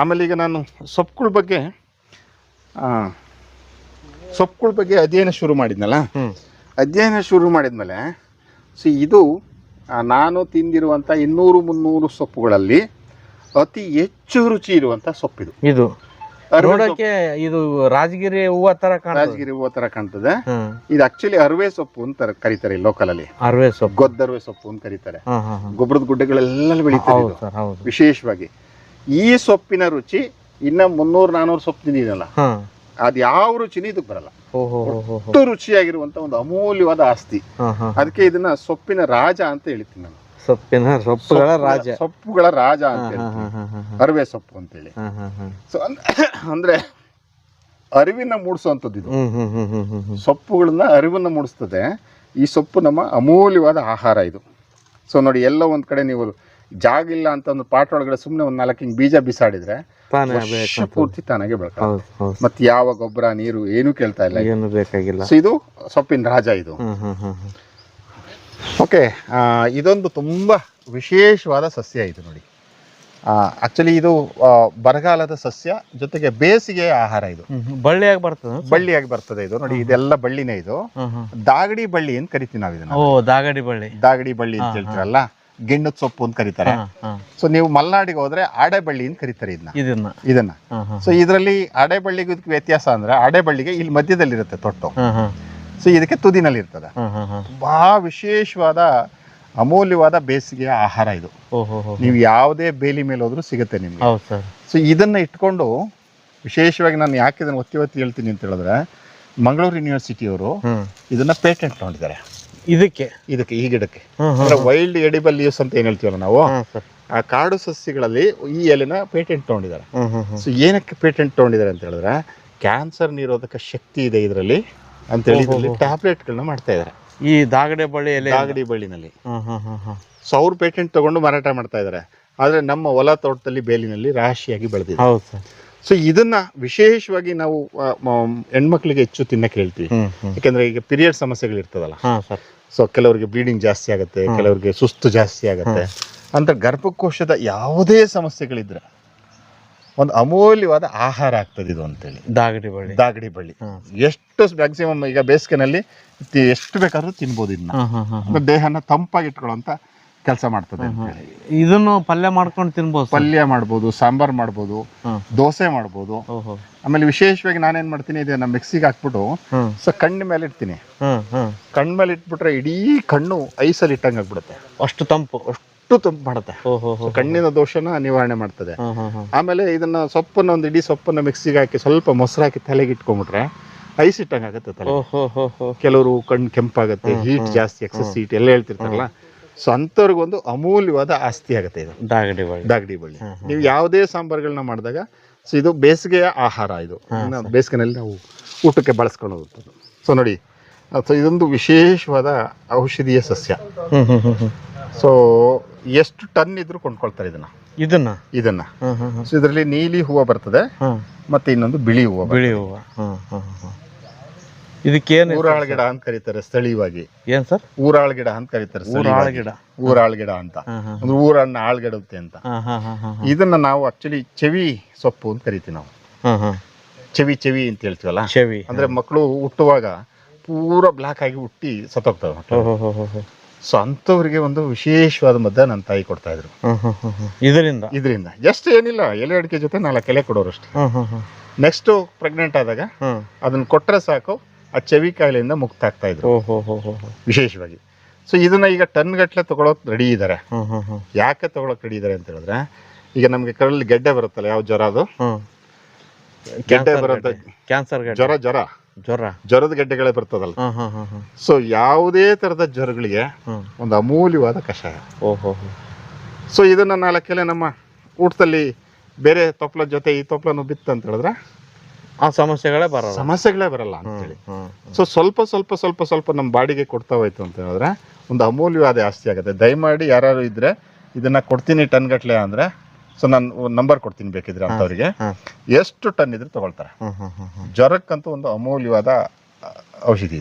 ಆಮೇಲೆ ಈಗ ನಾನು ಸೊಪ್ಪುಗಳ ಬಗ್ಗೆ ಅಧ್ಯಯನ ಶುರು ಮಾಡಿದ್ನಲ್ಲ, ಅಧ್ಯಯನ ಶುರು ಮಾಡಿದ್ಮೇಲೆ ಸೊ ಇದು ನಾನು ತಿಂದಿರುವಂಥ 200-300 ಸೊಪ್ಪುಗಳಲ್ಲಿ ಅತಿ ಹೆಚ್ಚು ರುಚಿ ಇರುವಂಥ ಸೊಪ್ಪಿದು. ಇದು ಇದು ರಾಜಗಿರಿ ಹೂವ ತರ ಕಾಣ್ತದೆ. ಇದು ಆಕ್ಚುಲಿ ಅರವೆ ಸೊಪ್ಪು ಅಂತ ಕರೀತಾರೆ ಲೋಕಲ್ ಅಲ್ಲಿ. ಗೊದ್ದರವೆ ಸೊಪ್ಪು ಅಂತ ಕರೀತಾರೆ. ಗೊಬ್ಬರದ ಗುಡ್ಡೆಗಳೆಲ್ಲ ಬೆಳೀತಾರೆ ವಿಶೇಷವಾಗಿ. ಈ ಸೊಪ್ಪಿನ ರುಚಿ ಇನ್ನ 300-400 ಸೊಪ್ಪು ತಿಂದಿದಲ್ಲ, ಅದ್ ಯಾವ ರುಚಿನೂ ಇದಕ್ಕೆ ಬರಲ್ಲ. ಅಷ್ಟು ರುಚಿಯಾಗಿರುವಂತ ಒಂದು ಅಮೂಲ್ಯವಾದ ಆಸ್ತಿ. ಅದಕ್ಕೆ ಇದನ್ನ ಸೊಪ್ಪಿನ ರಾಜ ಅಂತ ಹೇಳ್ತೀನಿ ನಾನು. ಸೊಪ್ಪುಗಳ ರಾಜ ಅಂತ ಹೇಳ್ತೀನಿ, ಅರಿವೆ ಸೊಪ್ಪು ಅಂತೇಳಿ. ಸೊ ಅಂದ್ರೆ ಅರಿವಿನ ಮೂಡಿಸುವಂಥದ್ದು ಇದು. ಸೊಪ್ಪುಗಳನ್ನ ಅರಿವನ್ನ ಮೂಡಿಸ್ತದೆ. ಈ ಸೊಪ್ಪು ನಮ್ಮ ಅಮೂಲ್ಯವಾದ ಆಹಾರ ಇದು. ಸೊ ನೋಡಿ, ಎಲ್ಲ ಒಂದು ಕಡೆ ನೀವು ಜಾಗ ಇಲ್ಲ ಅಂತ ಒಂದು ಪಾಟ್ ಒಳಗಡೆ ಸುಮ್ಮನೆ ಒಂದು 4 ಹಿಂಗೆ ಬೀಜ ಬಿಸಾಡಿದ್ರೆ ವರ್ಷ ಪೂರ್ತಿ ತಾನಾಗೆ ಬೆಳ್ಕೊಳ್ಳಿ. ಮತ್ತೆ ಯಾವ ಗೊಬ್ಬರ ನೀರು ಏನೂ ಕೇಳ್ತಾ ಇಲ್ಲ, ಏನು ಬೇಕಾಗಿಲ್ಲ. ಸೊ ಇದು ಸೊಪ್ಪಿನ ರಾಜ ಇದು. ಓಕೆ, ಇದೊಂದು ತುಂಬ ವಿಶೇಷವಾದ ಸಸ್ಯ ಇದು ನೋಡಿ. ಆಕ್ಚುಲಿ ಇದು ಬರಗಾಲದ ಸಸ್ಯ, ಜೊತೆಗೆ ಬೇಸಿಗೆಯ ಆಹಾರ. ಇದು ಬಳ್ಳಿಯಾಗಿ ಬರ್ತದೆ, ಬಳ್ಳಿಯಾಗಿ ಬರ್ತದೆ ಇದು ನೋಡಿ. ಇದೆಲ್ಲ ಬಳ್ಳಿನೇ. ಇದು ದಾಗಡಿ ಬಳ್ಳಿ ಅಂತ ಕರಿತೀವಿ ನಾವು ಇದನ್ನ. ದಾಗಡಿ ಬಳ್ಳಿ, ದಾಗಡಿ ಬಳ್ಳಿ ಅಂತ ಹೇಳ್ತೀರಲ್ಲ, ಗೆಣ್ಣದ ಸೊಪ್ಪು ಅಂತ ಕರೀತಾರೆ. ಸೊ ನೀವು ಮಲ್ನಾಡಿಗೆ ಹೋದ್ರೆ ಆಡೆ ಬಳ್ಳಿ ಅಂತ ಕರೀತಾರೆ ಇದನ್ನ. ಸೊ ಇದರಲ್ಲಿ ಆಡೆ ಬಳ್ಳಿಗೂ ಇದಕ್ಕೆ ವ್ಯತ್ಯಾಸ ಅಂದ್ರೆ, ಆಡೆ ಬಳ್ಳಿಗೆ ಇಲ್ಲಿ ಮಧ್ಯದಲ್ಲಿ ಇರುತ್ತೆ ತೊಟ್ಟು, ಸೊ ಇದಕ್ಕೆ ತುದಿನಲ್ಲಿ ಇರ್ತದೆ. ತುಂಬಾ ವಿಶೇಷವಾದ ಅಮೂಲ್ಯವಾದ ಬೇಸಿಗೆಯ ಆಹಾರ ಇದು. ನೀವು ಯಾವುದೇ ಬೇಲಿ ಮೇಲೆ ಹೋದ್ರೂ ಸಿಗುತ್ತೆ ನಿಮ್ಗೆ. ಸೊ ಇದನ್ನ ಇಟ್ಕೊಂಡು ವಿಶೇಷವಾಗಿ ನಾನು ಯಾಕೆ ಇದನ್ನು ಒತ್ತಿ ಹೇಳ್ತೀನಿ ಅಂತ ಹೇಳಿದ್ರೆ, ಮಂಗಳೂರು ಯೂನಿವರ್ಸಿಟಿಯವರು ಇದನ್ನ ಪೇಟೆಂಟ್ ತಗೊಂಡಿದ್ದಾರೆ ಇದಕ್ಕೆ ಈ ಗಿಡಕ್ಕೆ. ಅಂದ್ರೆ ವೈಲ್ಡ್ ಎಡಿಬಲ್ ಲೀವ್ಸ್ ಅಂತ ಏನ್ ಹೇಳ್ತೀವಲ್ಲ ನಾವು, ಆ ಕಾಡು ಸಸ್ಯಗಳಲ್ಲಿ ಈ ಎಲೆನ ಪೇಟೆಂಟ್ ತಗೊಂಡಿದ್ದಾರೆ. ಸೊ ಏನಕ್ಕೆ ಪೇಟೆಂಟ್ ತಗೊಂಡಿದ್ದಾರೆ ಅಂತ ಹೇಳಿದ್ರೆ, ಕ್ಯಾನ್ಸರ್ ನಿರೋಧಕ ಶಕ್ತಿ ಇದೆ ಇದರಲ್ಲಿ ಅಂತೇಳಿ ಇದರಲ್ಲಿ ಟ್ಯಾಬ್ಲೆಟ್ಗಳನ್ನ ಮಾಡ್ತಾ ಇದ್ದಾರೆ ಈ ದಾಗಡಿ ಬಳ್ಳಿನಲ್ಲಿ. ಸೊ ಅವ್ರು ಪೇಟೆಂಟ್ ತಗೊಂಡು ಮಾರಾಟ ಮಾಡ್ತಾ ಇದ್ದಾರೆ. ಆದ್ರೆ ನಮ್ಮ ಹೊಲ ತೋಟದಲ್ಲಿ ಬೇಲಿನಲ್ಲಿ ರಾಶಿಯಾಗಿ ಬೆಳೆದಿದೆ. ಸೊ ಇದನ್ನ ವಿಶೇಷವಾಗಿ ನಾವು ಹೆಣ್ಮಕ್ಳಿಗೆ ಹೆಚ್ಚು ತಿನ್ನಕ್ಕೆ ಹೇಳ್ತೀವಿ. ಯಾಕಂದ್ರೆ ಈಗ ಪೀರಿಯಡ್ ಸಮಸ್ಯೆಗಳು ಇರ್ತದಲ್ಲ, ಸೊ ಕೆಲವರಿಗೆ ಬ್ಲೀಡಿಂಗ್ ಜಾಸ್ತಿ ಆಗುತ್ತೆ, ಕೆಲವರಿಗೆ ಸುಸ್ತು ಜಾಸ್ತಿ ಆಗುತ್ತೆ ಅಂತ ಗರ್ಭಕೋಶದ ಯಾವುದೇ ಸಮಸ್ಯೆಗಳಿದ್ರೆ ಒಂದು ಅಮೂಲ್ಯವಾದ ಆಹಾರ ಆಗ್ತದೆ ಇದು ಅಂತೇಳಿ ದಾಗಡಿ ಬಳ್ಳಿ. ಎಷ್ಟು ಮ್ಯಾಕ್ಸಿಮಮ್ ಈಗ ಬೇಸಿಗೆನಲ್ಲಿ ಎಷ್ಟು ಬೇಕಾದ್ರೂ ತಿನ್ಬೋದು ಇದನ್ನ. ದೇಹನ ತಂಪಾಗಿ ಇಟ್ಕೊಳ್ಳೋಂತ ಕೆಲಸ ಮಾಡ್ತದೆ. ಇದನ್ನು ಪಲ್ಯ ಮಾಡ್ಕೊಂಡು ತಿನ್ಬೋದು, ಪಲ್ಯ ಮಾಡ್ಬೋದು, ಸಾಂಬಾರ್ ಮಾಡ್ಬೋದು, ದೋಸೆ ಮಾಡ್ಬೋದು. ಆಮೇಲೆ ವಿಶೇಷವಾಗಿ ನಾನೇನ್ ಮಾಡ್ತೀನಿ, ಇದನ್ನ ಮಿಕ್ಸಿಗೆ ಹಾಕ್ಬಿಟ್ಟು ಸೊ ಕಣ್ಣು ಮೇಲೆ ಇಡ್ತೀನಿ. ಕಣ್ಣು ಮೇಲೆ ಇಟ್ಬಿಟ್ರೆ ಇಡೀ ಕಣ್ಣು ಐಸಲ್ಲಿ ಇಟ್ಟಂಗೆ ಆಗ್ಬಿಡುತ್ತೆ. ಅಷ್ಟು ತಂಪು ಮಾಡುತ್ತೆ. ಕಣ್ಣಿನ ದೋಷನ ನಿವಾರಣೆ ಮಾಡ್ತದೆ. ಆಮೇಲೆ ಇದನ್ನ ಒಂದು ಇಡೀ ಸೊಪ್ಪನ್ನ ಮಿಕ್ಸಿಗೆ ಹಾಕಿ ಸ್ವಲ್ಪ ಮೊಸರು ಹಾಕಿ ತಲೆಗೆ ಇಟ್ಕೊಂಡ್ಬಿಟ್ರೆ ಐಸ್ ಇಟ್ಟಂಗೆ ಆಗುತ್ತೆ ತಲೆ. ಕೆಲವರು ಕಣ್ಣು ಕೆಂಪಾಗತ್ತೆ, ಹೀಟ್ ಜಾಸ್ತಿ, ಎಕ್ಸಸ್ ಹೀಟ್ ಎಲ್ಲ ಹೇಳ್ತಿರ್ತಾರಲ್ಲ, ಸೊ ಅಂಥವ್ರಿಗೊಂದು ಅಮೂಲ್ಯವಾದ ಆಸ್ತಿ ಆಗುತ್ತೆ ಇದು ದಾಗಡಿ ಬಳ್ಳಿ. ನೀವು ಯಾವುದೇ ಸಾಂಬಾರ್ಗಳನ್ನ ಮಾಡಿದಾಗ, ಸೊ ಇದು ಬೇಸಿಗೆಯ ಆಹಾರ. ಇದು ಬೇಸಿಗೆನಲ್ಲಿ ನಾವು ಊಟಕ್ಕೆ ಬಳಸ್ಕೊಂಡು ಹೋಗ್ತದೆ. ಸೊ ನೋಡಿ, ಸೊ ಇದೊಂದು ವಿಶೇಷವಾದ ಔಷಧೀಯ ಸಸ್ಯ. ಸೊ ಎಷ್ಟು ಟನ್ ಇದ್ರು ಕೊಂಡ್ಕೊಳ್ತಾರೆ ಇದನ್ನ. ಸೊ ಇದರಲ್ಲಿ ನೀಲಿ ಹೂವು ಬರ್ತದೆ, ಮತ್ತೆ ಇನ್ನೊಂದು ಬಿಳಿ ಹೂವು. ಇದಕ್ಕೇನು ಊರಾಳ ಗಿಡ ಅಂತ ಕರೀತಾರೆ ಸ್ಥಳೀಯವಾಗಿ. ಏನ್ ಸರ್? ಊರಾಳ ಗಿಡ ಅಂತ ಕರೀತಾರೆ. ಊರಾಳ ಗಿಡ ಅಂತ ಅಂದ್ರೆ ಊರನ್ನ ಆಳ್ಗೆಡುತ್ತೆ ಅಂತ. ಇದನ್ನ ನಾವು ಆಕ್ಚುಲಿ ಚೆವಿ ಸೊಪ್ಪು ಅಂತ ಕರಿತೀವಿ ನಾವು. ಚೆವಿ ಅಂತ ಹೇಳ್ತೀವಲ್ಲ, ಅಂದ್ರೆ ಮಕ್ಕಳು ಹುಟ್ಟುವಾಗ ಪೂರಾ ಬ್ಲಾಕ್ ಆಗಿ ಹುಟ್ಟಿ ಸತ್ತೋಗ್ತವೆ. ಸೊ ಅಂಥವ್ರಿಗೆ ಒಂದು ವಿಶೇಷವಾದ ಮದ್ದ ನನ್ನ ತಾಯಿ ಕೊಡ್ತಾ ಇದ್ರು. ಇದರಿಂದ ಜಸ್ಟ್ ಏನಿಲ್ಲ, ಎಲೆ ಅಡಿಕೆ ಜೊತೆ 4 ಎಲೆ ಕೊಡೋರು ಅಷ್ಟೇ. ನೆಕ್ಸ್ಟ್ ಪ್ರೆಗ್ನೆಂಟ್ ಆದಾಗ ಅದನ್ನ ಕೊಟ್ರೆ ಸಾಕು, ಆ ಚೆವಿ ಕಾಯಿಲೆಯಿಂದ ಮುಕ್ತ ಆಗ್ತಾ ಇದ್ರು ವಿಶೇಷವಾಗಿ. ಸೊ ಇದನ್ನ ಈಗ ಟನ್ ಗಟ್ಲೆ ತಗೊಳಕ್ ರೆಡಿ ಇದ್ದಾರೆ. ಯಾಕೆ ತಗೊಳಕ್ ರೆಡಿ ಇದ್ದಾರೆ ಅಂತ ಹೇಳಿದ್ರೆ, ಈಗ ನಮ್ಗೆ ಕರಲ್ಲಿ ಗೆಡ್ಡೆ ಬರುತ್ತಲ್ಲ, ಯಾವ ಜ್ವರ ಅದು ಗೆಡ್ಡೆ ಬರುತ್ತೆ, ಕ್ಯಾನ್ಸರ್ ಜ್ವರದ ಗೆಡ್ಡೆಗಳೇ ಬರ್ತದಲ್ಲ. ಸೊ ಯಾವುದೇ ತರದ ಜ್ವರಗಳಿಗೆ ಒಂದು ಅಮೂಲ್ಯವಾದ ಕಷಾಯ. ಸೊ ಇದನ್ನ 4 ಎಲೆ ನಮ್ಮ ಊಟದಲ್ಲಿ ಬೇರೆ ತೊಪ್ಲ ಜೊತೆ ಈ ತೊಪ್ಲನು ಬಿತ್ತು ಅಂತ ಹೇಳಿದ್ರೆ ಆ ಸಮಸ್ಯೆಗಳೇ ಬರಲ್ಲ ಅಂತೇಳಿ. ಸೊ ಸ್ವಲ್ಪ ನಮ್ಮ ಬಾಡಿಗೆ ಕೊಡ್ತಾ ಹೋಯ್ತು ಅಂತ ಹೇಳಿದ್ರೆ ಒಂದು ಅಮೂಲ್ಯವಾದ ಆಸ್ತಿ ಆಗುತ್ತೆ. ದಯಮಾಡಿ ಯಾರು ಇದ್ರೆ ಇದನ್ನ ಕೊಡ್ತೀನಿ ಟನ್ ಗಟ್ಲೆ ಅಂದ್ರೆ, ಸೊ ನಾನು ನಂಬರ್ ಕೊಡ್ತೀನಿ ಬೇಕಿದ್ರೆ ಅಂತವ್ರಿಗೆ. ಎಷ್ಟು ಟನ್ ಇದ್ರೆ ತಗೊಳ್ತಾರೆ. ಜ್ವರಕ್ಕಂತೂ ಒಂದು ಅಮೂಲ್ಯವಾದ ಔಷಧಿ.